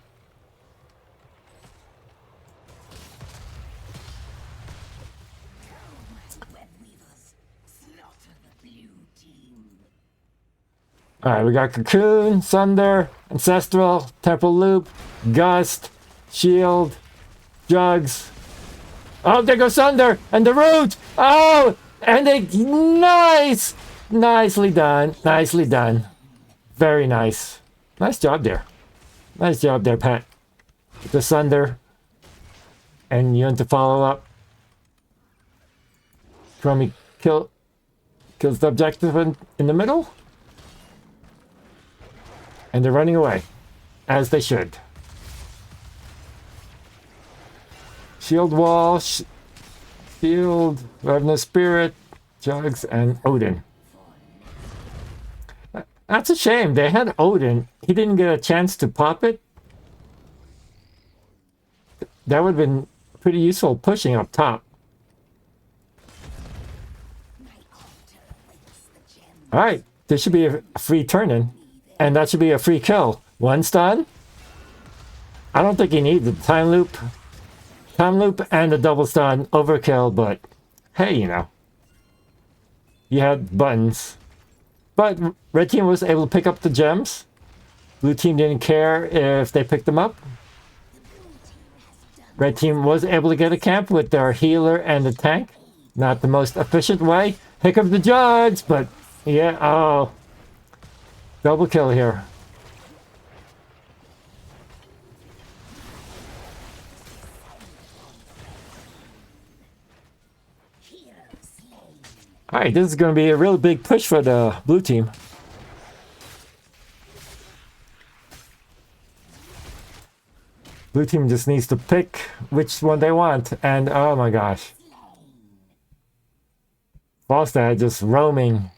Alright, we got Cocoon, Sunder, Ancestral, Temple Loop, Gust, Shield, Jugs. Oh, there goes Sunder! And the Root! Oh! And they... Nice! Nicely done. Nicely done. Very nice. Nice job there. Nice job there, Pat. The Sunder. And you want to follow up. Chromie kills the objective in the middle. And they're running away. As they should. Shield Wall, Shield, Revenant Spirit, Jugs, and Odin. That's a shame. They had Odin. He didn't get a chance to pop it. That would have been pretty useful pushing up top. Alright, this should be a free turn-in. And that should be a free kill. One stun. I don't think he needs the time loop. Time loop and a double stun. Overkill, but hey, you know. You had buttons. But red team was able to pick up the gems. Blue team didn't care if they picked them up. Red team was able to get a camp with their healer and the tank. Not the most efficient way. Hiccup the judge, but yeah, oh. Double kill here. Alright, this is going to be a real big push for the blue team. Blue team just needs to pick which one they want. And oh my gosh. Falstad just roaming.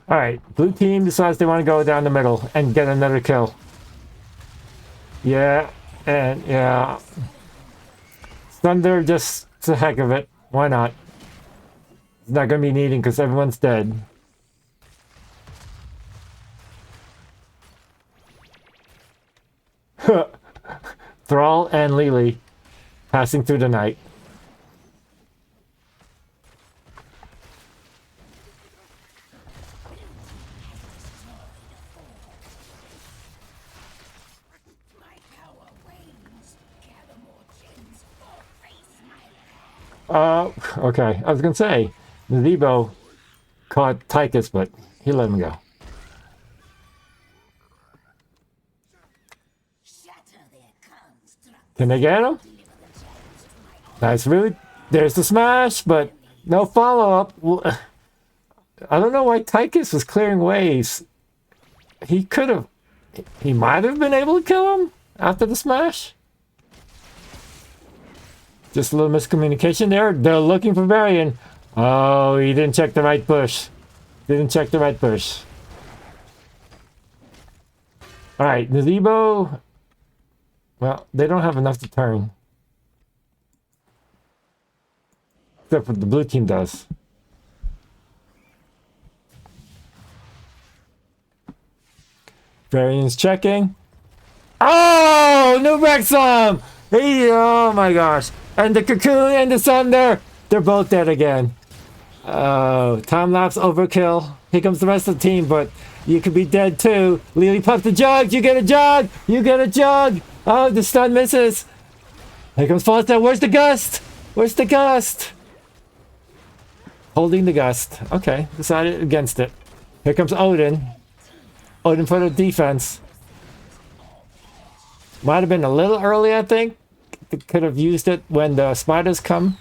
Alright, blue team decides they want to go down the middle and get another kill. Yeah, and yeah. Thunder, just the heck of it. Why not? It's not going to be needing because everyone's dead. Thrall and Lily passing through the night. Okay. I was going to say, Nazeebo caught Tychus, but he let him go. Can they get him? Nice root. There's the smash, but no follow-up. I don't know why Tychus was clearing waves. He could have... He might have been able to kill him after the smash. Just a little miscommunication there. They're looking for Varian. Oh, he didn't check the right bush. Didn't check the right bush. Alright, Nazebo. Well, they don't have enough to turn. Except what the blue team does. Variance checking. Oh, no Wrexham! Oh my gosh. And the Cocoon and the Thunder, they're both dead again. Oh, time lapse overkill. Here comes the rest of the team, but you could be dead too. Lily puff the jug. You get a jug. You get a jug. Oh, the stun misses. Here comes Foster. Where's the gust? Where's the gust? Holding the gust. Okay, decided against it. Here comes Odin. Odin for the defense. Might have been a little early, I think. Could have used it when the spiders come.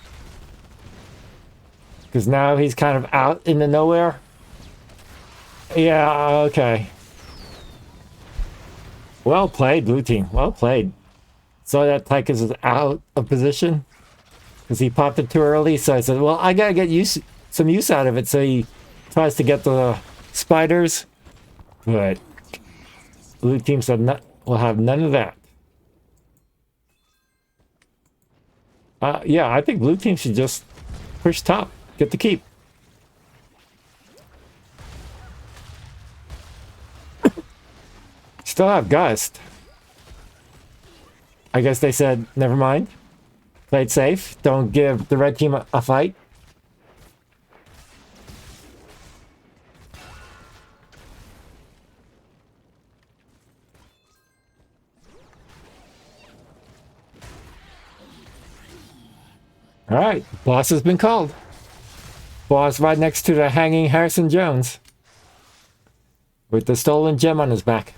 Because now he's kind of out in the nowhere. Yeah, okay. Well played, blue team. Well played. Saw that Tychus is out of position. Because he popped it too early. So I said, well, I gotta get some use out of it. So he tries to get the spiders. But blue team said, we'll have none of that. Yeah, I think blue team should just push top. Get the keep. Still have Gust. I guess they said, never mind. Play it safe. Don't give the red team a fight. Alright, boss has been called. Boss right next to the hanging Harrison Jones. With the stolen gem on his back.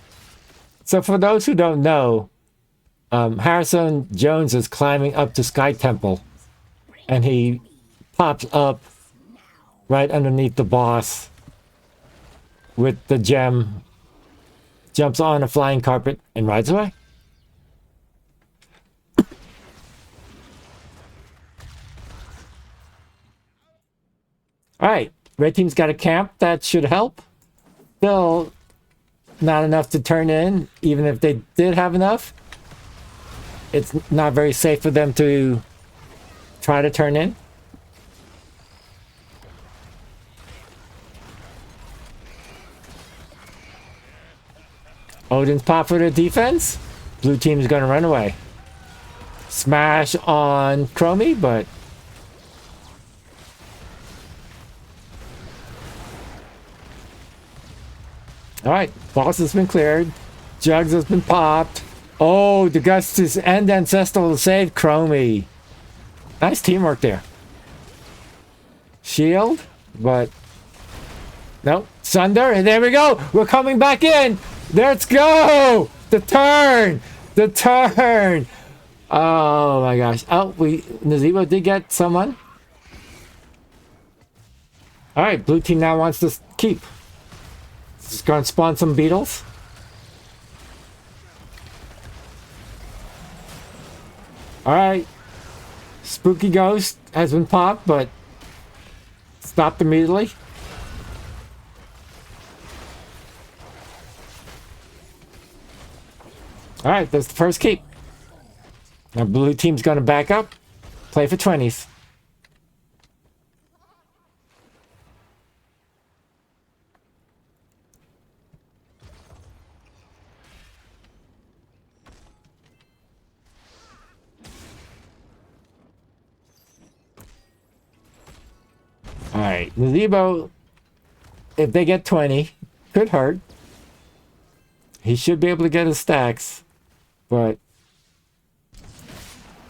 So for those who don't know, Harrison Jones is climbing up to Sky Temple. And he pops up right underneath the boss with the gem. Jumps on a flying carpet and rides away. Alright, red team's got a camp. That should help. Still not enough to turn in, even if they did have enough. It's not very safe for them to try to turn in. Odin's pop for the defense. Blue team's gonna run away. Smash on Chromie, but alright, boss has been cleared. Jugs has been popped. Oh, the Gustus and Ancestral saved Chromie. Nice teamwork there. Shield, but nope. Sunder, and there we go. We're coming back in. Let's go. The turn. The turn. Oh my gosh. Oh, Nazebo did get someone. Alright, blue team now wants to keep. Just gonna spawn some beetles. Alright. Spooky Ghost has been popped, but stopped immediately. Alright, that's the first keep. Now blue team's gonna back up. Play for 20s. Alright, Nazebo, if they get 20, could hurt. He should be able to get his stacks, but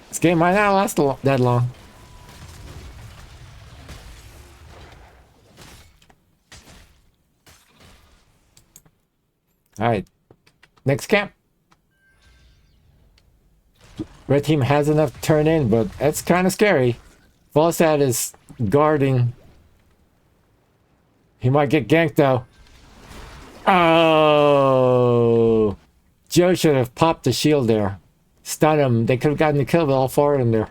this game might not last that long. Alright, next camp. Red team has enough to turn in, but that's kind of scary. Volstad is guarding. He might get ganked though. Oh, Joe should have popped the shield there. Stun him. They could have gotten the kill with all four of them there.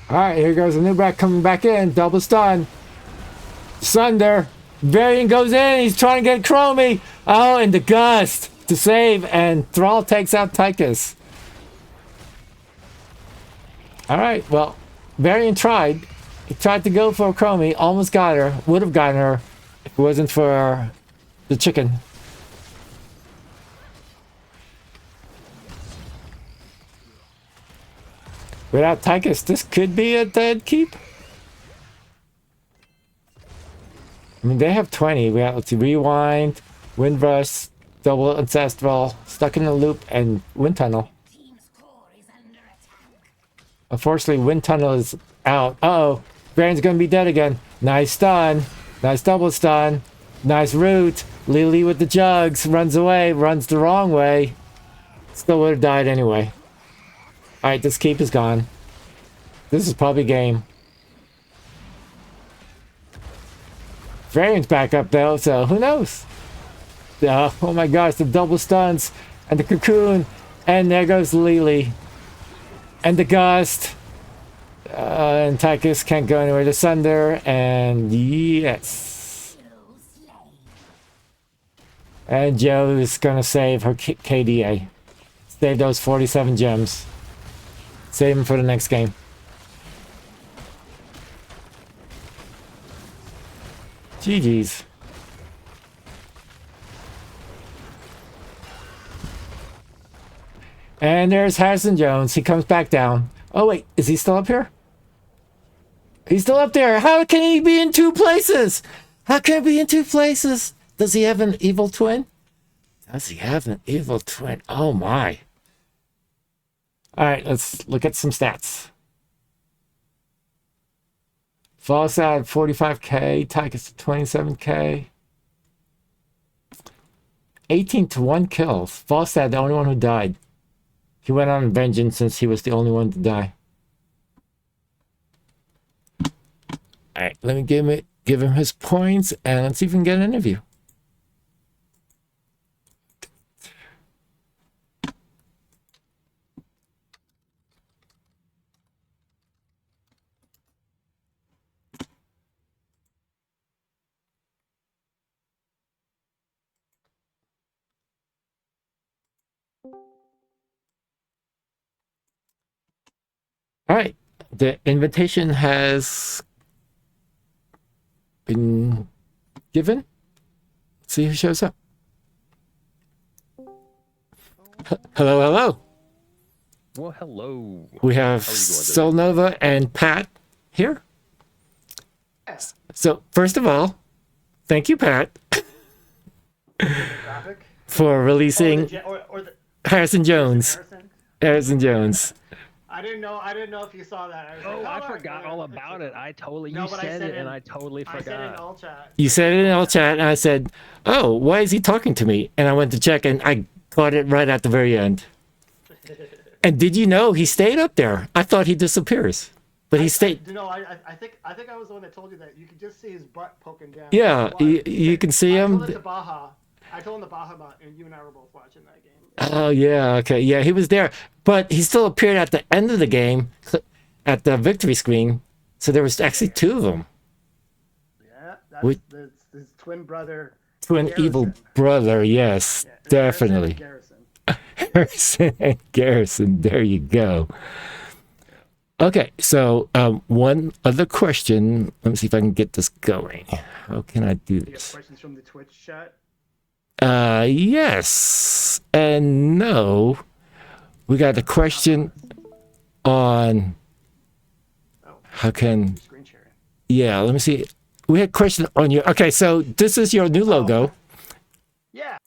All right, here goes a new back coming back in. Double stun. Sunder. Varian goes in. He's trying to get Chromie. Oh, and the gust to save. And Thrall takes out Tychus. All right, well, Varian tried. He tried to go for Chromie. Almost got her. Would have gotten her if it wasn't for the chicken. Without Tychus, this could be a dead keep. I mean, they have 20. We have, let's see, Rewind, Windrush, Double Ancestral, Stuck in the Loop, and Wind Tunnel. Unfortunately, Wind Tunnel is out. Uh-oh. Baron's gonna be dead again. Nice stun. Nice double stun. Nice root. Lily with the jugs. Runs away. Runs the wrong way. Still would have died anyway. Alright, this keep is gone. This is probably game. Variant's back up though, so who knows? Oh my gosh, the double stuns and the cocoon, and there goes Lily. And the gust. And Tychus can't go anywhere to Sunder, and yes. And Joe is gonna save her KDA. Save those 47 gems. Save them for the next game. GG's. And there's Harrison Jones. He comes back down. Oh, wait. Is he still up here? He's still up there. How can he be in two places? How can he be in two places? Does he have an evil twin? Does he have an evil twin? Oh, my. All right. Let's look at some stats. Falstad 45k. Tychus 27k. 18-1 kills. Falstad, the only one who died. He went on vengeance since he was the only one to die. Alright, let me give him his points, and let's even get an interview. All right, the invitation has been given. Let's see who shows up. Hello, hello. Well, hello. We have Solnova and Pat here. Yes. So, first of all, thank you, Pat, Graphic. for releasing Or the Harrison Jones. Harrison. Harrison Jones. I didn't know if you saw that. Was Oh, like, I forgot all about it. I totally, No, you but I said said it, and in- I totally I said in forgot. all chat. You said it in all chat, and I said, oh, why is he talking to me? And I went to check, and I caught it right at the very end. And did you know he stayed up there? I thought he disappears, but he stayed. No, I think I was the one that told you that you could just see his butt poking down. Yeah, Why? you can see I him. told it to Baja. I told him to Baja about, and you and I were both watching that game. Oh, yeah, okay. Yeah, he was there. But he still appeared at the end of the game at the victory screen. So there was actually two of them. Yeah, that's Wait. his twin brother. Twin Garrison. evil brother, yes, Yeah, definitely. Garrison. Harrison and Garrison, there you go. Okay, so one other question. Let me see if I can get this going. How can I do You have this? questions from the Twitch chat? Yes and no. We got a question on Oh, how can, screen sharing. yeah, let me see. We had a question on your, okay, so this is your new logo. Yeah.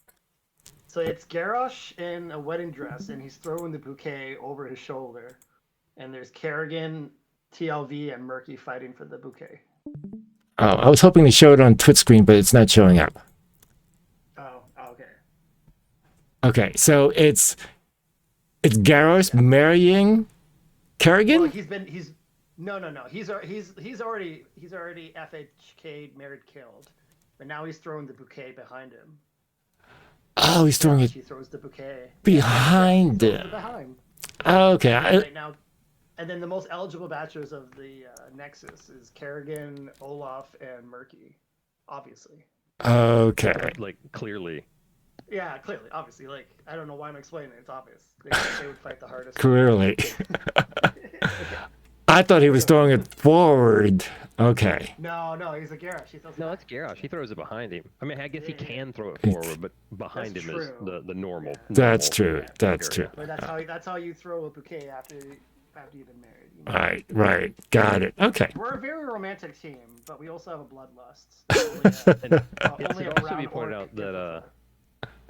So it's Garrosh in a wedding dress, and he's throwing the bouquet over his shoulder. And there's Kerrigan, TLV, and Murky fighting for the bouquet. Oh, I was hoping to show it on Twitch screen, but it's not showing up. Oh, okay. Okay, so it's Garros marrying Kerrigan? Well, he's no. He's already FHK married killed, but now he's throwing the bouquet behind him. Oh, he's throwing it He throws the bouquet behind Throws it. it behind. Okay, Right now, And then the most eligible bachelors of the Nexus is Kerrigan, Olaf, and Murky. Obviously. Okay. Like clearly. Yeah, clearly, obviously. Like, I don't know why I'm explaining it. It's obvious. They would fight the hardest. Clearly. I thought he was throwing it forward. Okay. No, he's a Garrosh. He throws it No, back. that's Garrosh. He throws it behind him. I mean, I guess he Yeah. can throw it forward, but behind That's him is true. the normal. That's normal true. That's trigger. true. But that's how you throw a bouquet after you've been married. You know? Right. Got it. Okay. We're a very romantic team, but we also have a bloodlust. And it Only should a also be brown pointed orc out that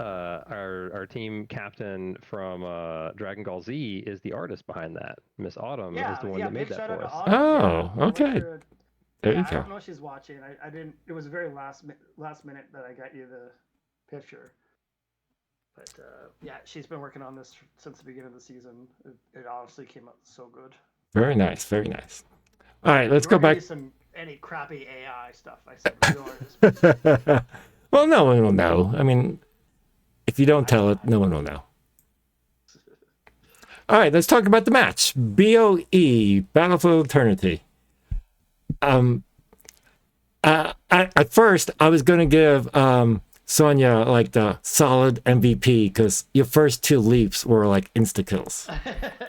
our team captain from Dragon Ball Z is the artist behind that. Miss Autumn is the one that made big that shout for out to us. Autumn. Oh, I went okay. through it. There you I go. don't know if she's watching. I didn't. It was very last minute that I got you the picture. But yeah, she's been working on this since the beginning of the season. It honestly came out so good. Very nice. Very nice. All right, let's You go weren't gonna back. use any crappy AI stuff. I said real artists. Well, no one will know. I mean, if you don't tell it, no one will know. All right, let's talk about the match. BOE, Battlefield Eternity. At first, I was going to give Sonya like the solid MVP because your first 2 leaps were like insta kills.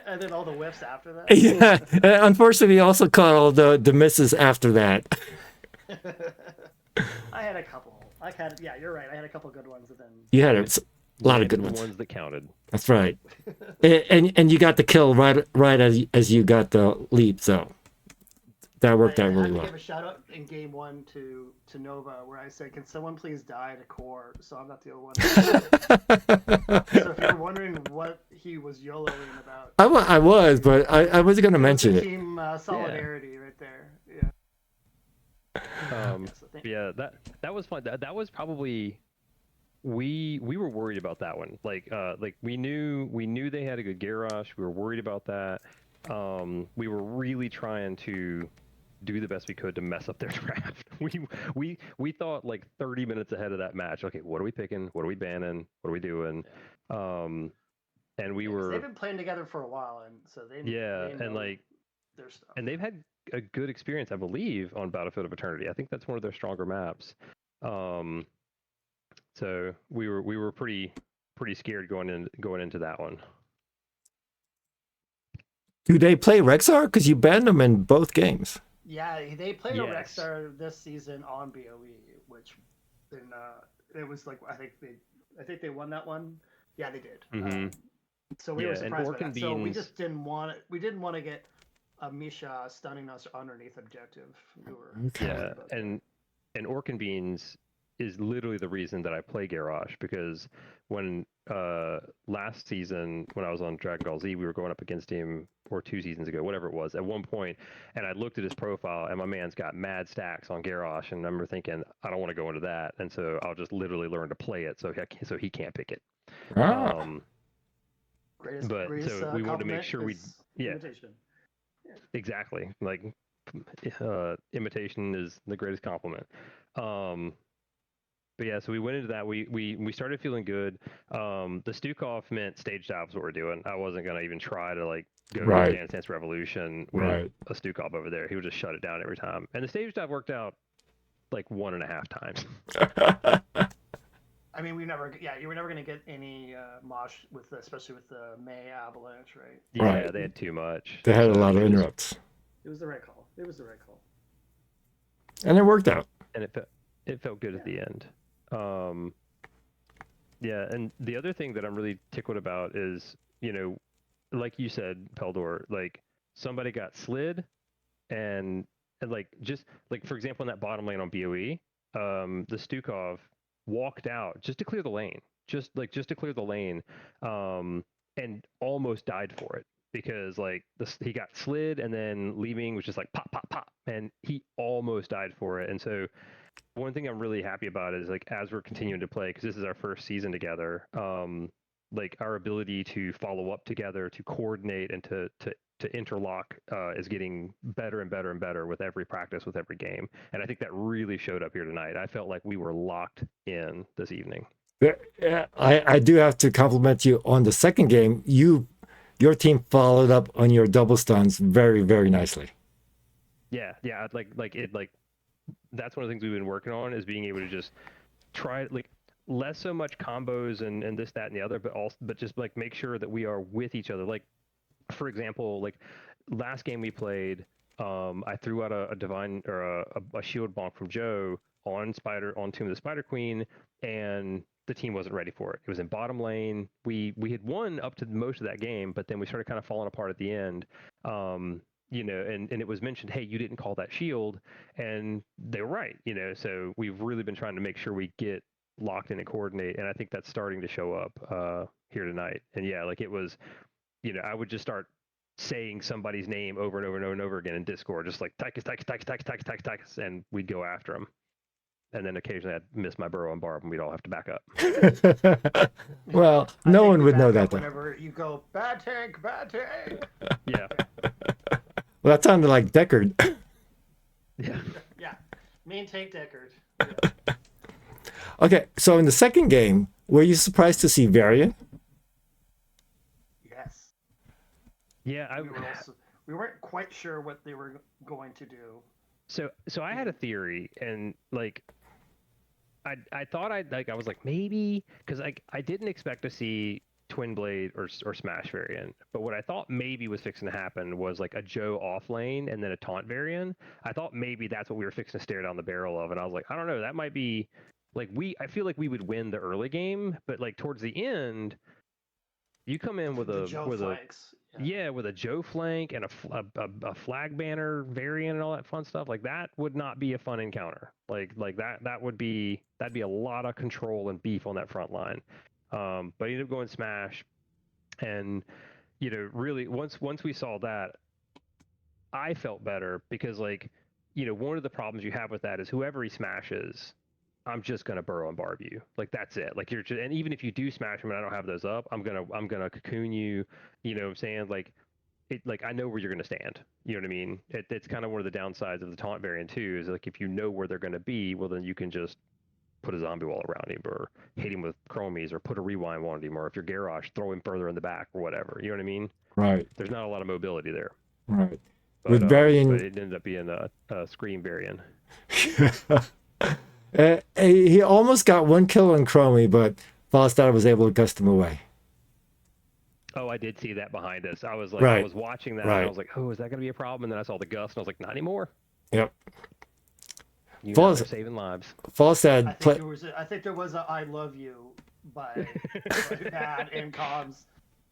And then all the whiffs after that. Yeah, unfortunately, you also caught all the misses after that. I had a couple. Yeah, you're right. I had a couple good ones, and then You had a lot of good The ones. ones that counted. That's right. And you got the kill right as you got the leap, so that worked out really I well. gave a shout out in game 1 to Nova, where I said, "Can someone please die to Core?" So I'm not the only one. So if you're wondering what he was YOLOing about, I was, but I wasn't going to mention it. Team solidarity right there. Yeah. Yeah, that was fun. That was probably we were worried about that one. Like we knew they had a good Garrosh. We were worried about that. We were really trying to do the best we could to mess up their draft. We thought like 30 minutes ahead of that match. Okay, what are we picking? What are we banning? What are we doing? And we were. They've been playing together for a while, and so they and know like their stuff. and they've had a good experience, I believe, on Battlefield of Eternity. I think that's one of their stronger maps. So we were pretty scared going into that one. Do they play Rexar? Because you banned them in both games. Yeah, they played a Yes. Rexstar this season on BOE, which then it was like I think they won that one. Yeah, they did. Mhm. So we Yeah, were and surprised by Orc that. So we Beans- just didn't want it. We didn't want to get a Misha stunning us underneath objective. We were Okay. Yeah, worried about that. and Orc and Beans is literally the reason that I play Garrosh, because when last season when I was on Dragon Ball Z, we were going up against him, or 2 seasons ago, whatever it was, at one point, and I looked at his profile, and my man's got mad stacks on Garrosh, and I remember thinking, I don't want to go into that, and so I'll just literally learn to play it, so he can't pick it. Ah, Greatest, but greatest, so we wanted to make compliment sure we- is yeah. imitation. Exactly. Like imitation is the greatest compliment. But yeah, so we went into that. We started feeling good. The Stukov meant stage dive was what we're doing. I wasn't gonna even try to like go Right. to Dance Dance Revolution with Right. a Stukov over there. He would just shut it down every time. And the stage dive worked out like 1.5 times. I mean, you were never gonna get any mosh especially with the May Avalanche, right? Yeah, Right. they had too much. they had a So lot of it was- interrupts, It was the right call. and it worked out. and it felt good at the end. Yeah, and the other thing that I'm really tickled about is, like you said, Peldor, like somebody got slid, and like just like for example in that bottom lane on BOE, the Stukov walked out just to clear the lane, just to clear the lane, and almost died for it. Because like he got slid and then leaving was just like pop pop pop, and he almost died for it. And so one thing I'm really happy about is like as we're continuing to play, because this is our first season together, like our ability to follow up together, to coordinate, and to interlock is getting better and better and better with every practice, with every game. And I think that really showed up here tonight. I felt like we were locked in this evening. I do have to compliment you on the second game. You your team followed up on your double stuns very, very nicely. Yeah, that's one of the things we've been working on is being able to just try like less so much combos and this, that, and the other, but just like make sure that we are with each other. Like for example, like last game we played, I threw out a divine or a shield bonk from Joe on Tomb of the Spider Queen, and the team wasn't ready for it. It was in bottom lane. We had won up to most of that game, but then we started kind of falling apart at the end. And it was mentioned, hey, you didn't call that shield, and they were right. So we've really been trying to make sure we get locked in and coordinate, and I think that's starting to show up here tonight. And yeah, like it was, I would just start saying somebody's name over and over and over and over again in Discord, just like Tychus, Tychus, Tychus, Tychus, Tychus, Tychus, Tychus, and we'd go after him. And then occasionally I'd miss my burrow and barb, and we'd all have to back up. Well, I no think one we would know back that up though. whenever you go bad tank, bad tank. Yeah. Well, that sounded like Deckard. Yeah. Yeah, main tank Deckard. Yeah. Okay, so in the second game, were you surprised to see Varian? Yes. Yeah. We weren't quite sure what they were going to do. So I had a theory, and like I thought I was like maybe because I didn't expect to see Twin Blade or Smash variant, but what I thought maybe was fixing to happen was like a Joe off lane and then a taunt variant. I thought maybe that's what we were fixing to stare down the barrel of, and I was like, I don't know, that might be like I feel like we would win the early game, but like towards the end, you come in with The Joe flanks. with a Joe flank and a flag banner variant and all that fun stuff. Like that would not be a fun encounter. Like that'd be a lot of control and beef on that front line. But he ended up going Smash, and really once we saw that, I felt better because like one of the problems you have with that is whoever he smashes, I'm just gonna burrow and barb you. Like that's it. Like you're just, and even if you do smash him and I don't have those up, I'm gonna cocoon you. You know what I'm saying? Like I know where you're gonna stand. You know what I mean? It's kind of one of the downsides of the taunt variant too. Is like if you know where they're gonna be, well then you can just put a zombie wall around him or hit him with chromies or put a rewind on him, or if you're Garrosh, throw him further in the back or whatever. You know what I mean? Right. There's not a lot of mobility there. Right. But, With Varian, but it ended up being a Scream variant. he almost got one kill on Chromie, but Falstad was able to gust him away. Oh, I did see that behind us. I was like, Right. I was watching that, Right. and I was like, oh, is that going to be a problem? And then I saw the gust, and I was like, not anymore. Yep. You Falls- guys are saving lives. Falstad I think there was a "I love you" by Bad in comms.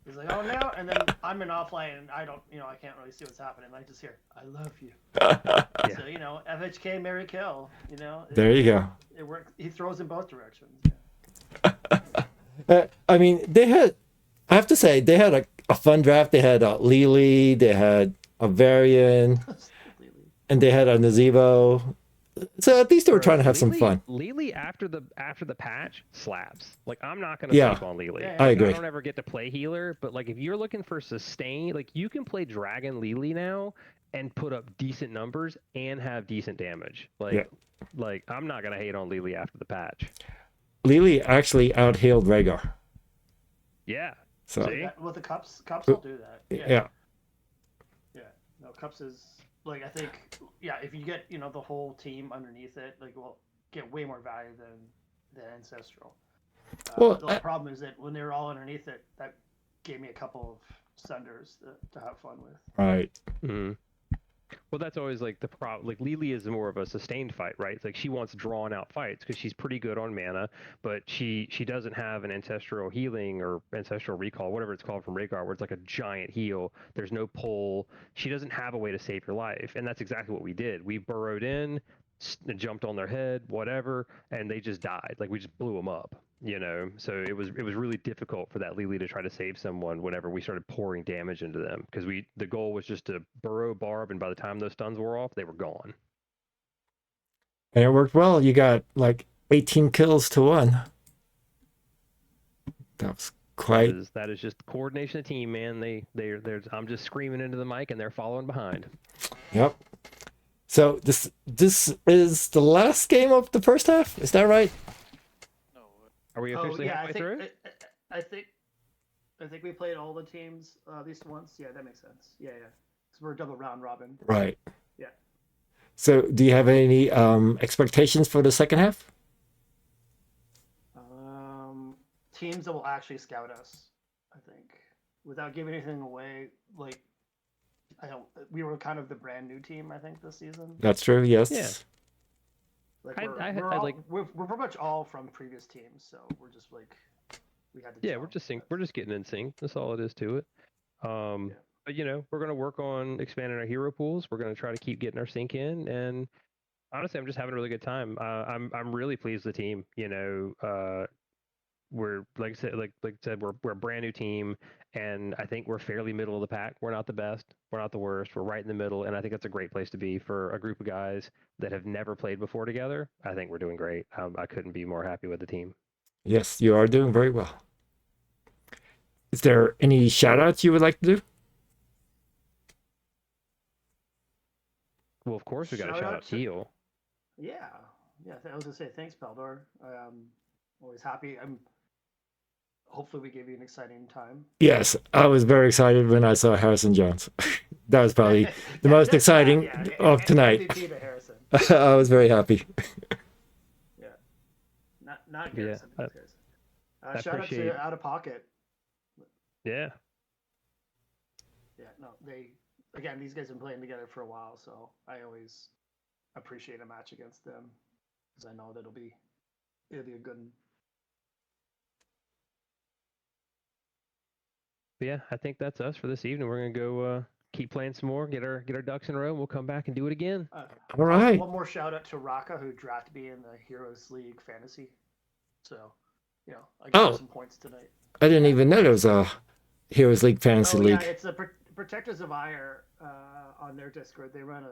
He's like, "Oh no," and then I'm in offline, and I don't, I can't really see what's happening. I just hear, "I love you." Yeah. So FHK, marry, kill. There you go. It works. He throws in both directions. I mean, I have to say, they had a fun draft. They had Lily, they had a Varian, and they had a Nazeebo. So at least they were trying to have some fun. Lily after the patch slaps. Like I'm not gonna Yeah. sleep on Lily. Yeah, I agree. I don't ever get to play healer, but like if you're looking for sustain, like you can play Dragon Lily now and put up decent numbers and have decent damage. Like I'm not gonna hate on Lily after the patch. Lily actually out-healed Rhaegar. Yeah. So See? Well, the cups will do that. yeah. Yeah. No, cups is like I think if you get the whole team underneath it, like we'll get way more value than ancestral. Well, the problem is that when they were all underneath it, that gave me a couple of sunders to have fun with. Right. Mm-hmm. Well, that's always like the problem. Like Lily is more of a sustained fight, right? It's like she wants drawn out fights because she's pretty good on mana, but she doesn't have an ancestral healing or ancestral recall, whatever it's called from Rhaegar, where it's like a giant heal. There's no pull. She doesn't have a way to save your life, and that's exactly what we did. We burrowed in, jumped on their head, whatever, and they just died. Like we just blew them up. So it was really difficult for that Lily to try to save someone whenever we started pouring damage into them because the goal was just to burrow barb, and by the time those stuns were off, they were gone. And it worked well. You got like 18 kills to 1. That was quite. That is just coordination of team, man. They're I'm just screaming into the mic and they're following behind. Yep. So this is the last game of the first half. Is that right? Are we officially halfway through? I think I think we played all the teams at least once. Yeah, that makes sense. Yeah, yeah. So we're double round robin. Right. Yeah. So, do you have any expectations for the second half? Teams that will actually scout us, I think, without giving anything away. Like, I don't. We were kind of the brand new team, I think, this season. That's true. Yes. Yeah. Like I we're pretty much all from previous teams, so we're just like we had to. Yeah, gel. we're just getting in sync. That's all it is to it. But you know, we're gonna work on expanding our hero pools. We're gonna try to keep getting our sync in, and honestly, I'm just having a really good time. I'm really pleased with the team. You know, we're like I said, we're a brand new team, and I think we're fairly middle of the pack. We're not the best, we're not the worst. We're right in the middle, and I think that's a great place to be for a group of guys that have never played before together. I think we're doing great. I couldn't be more happy with the team. Yes, you are doing very well. Is there any shout outs you would like to do? Well, of course, we got to Shout shout out out to- Teal. Yeah, yeah. I was gonna say thanks, Peldor. Always happy. Hopefully we gave you an exciting time. Yes, I was very excited when I saw Harrison Jones. That was probably the most exciting of tonight. MVP to Harrison. I was very happy. Yeah, not Yeah, Harrison. I Harrison. Shout out appreciate- to Out of Pocket. Yeah, Yeah, no, these guys have been playing together for a while, so I always appreciate a match against them because I know that it'll be a good one. but yeah. I think that's us for this evening. We're gonna go keep playing some more, get our ducks in a row, and we'll come back and do it again. All right. One more shout out to Raka who drafted me in the Heroes League Fantasy. So, you know, I got Oh. some points tonight. I didn't even know there was a Heroes League Fantasy Oh League. yeah, it's the Protectors of Ire on their Discord. They run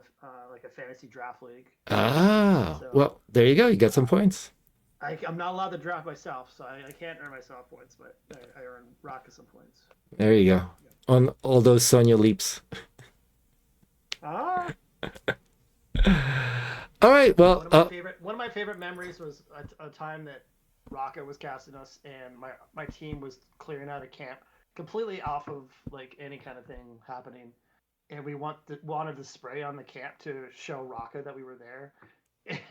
like a fantasy draft league. Ah, So- well, there you go. You got some points. I'm not allowed to draft myself, so I can't earn myself points, but I earn Raka some points. There you go. On all those Sonya leaps. Ah. All right. Well, One of my favorite memories was a time that Raka was casting us, and my team was clearing out of camp completely off of like any kind of thing happening, and we wanted to spray on the camp to show Raka that we were there,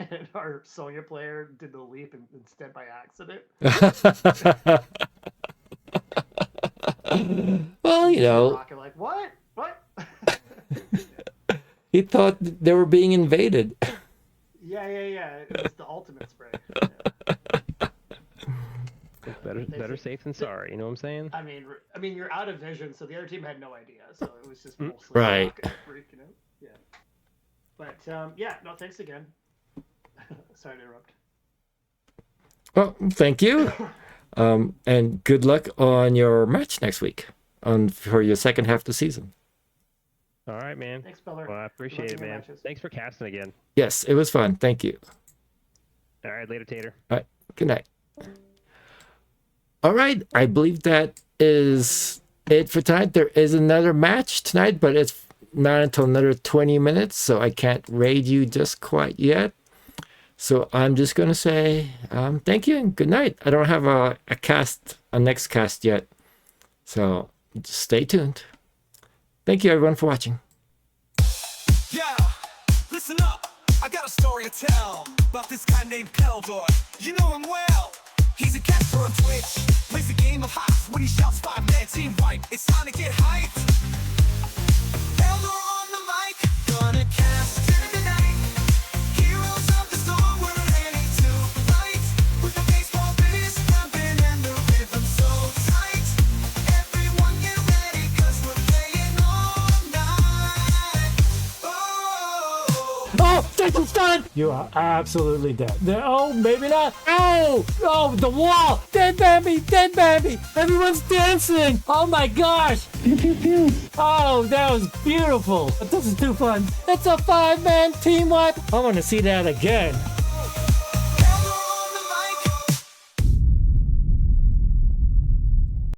and our Sonya player did the leap instead by accident. well, you know, Raka like what? he thought they were being invaded. Yeah. It was the ultimate spray. Yeah. Better safe than sorry. You know what I'm saying? I mean, you're out of vision, so the other team had no idea. So it was just mostly Right. Raka freaking out. Yeah. But yeah, no, thanks again. Sorry to interrupt. Well, thank you. And good luck on your match next week for your second half of the season. All right, man. Thanks, Beller. Well, I appreciate it, Good luck in your man. matches. Thanks for casting again. Yes, it was fun. Thank you. All right, later, Tater. All right. Good night. All right. I believe that is it for tonight. There is another match tonight, but it's not until another 20 minutes, so I can't raid you just quite yet. So I'm just going to say thank you and good night. I don't have a next cast yet. So just stay tuned. Thank you, everyone, for watching. Yeah, listen up. I got a story to tell about this guy named Peldor. You know him well. He's a caster on Twitch. Plays a game of hops when he shouts 5-man team fight. It's time to get hyped. Peldor on the mic, gonna cast tonight. Heroes of the storm, we're ready to fight. With the baseball bass thumping and the rhythm so tight. Everyone get ready, 'cause we're playing all night. Oh. Oh, Jason's done! You are absolutely dead. Oh, maybe not. Oh, the wall! Dead baby! Everyone's dancing! Oh my gosh! Oh, that was beautiful. But this is too fun. It's a 5-man team wipe. I want to see that again.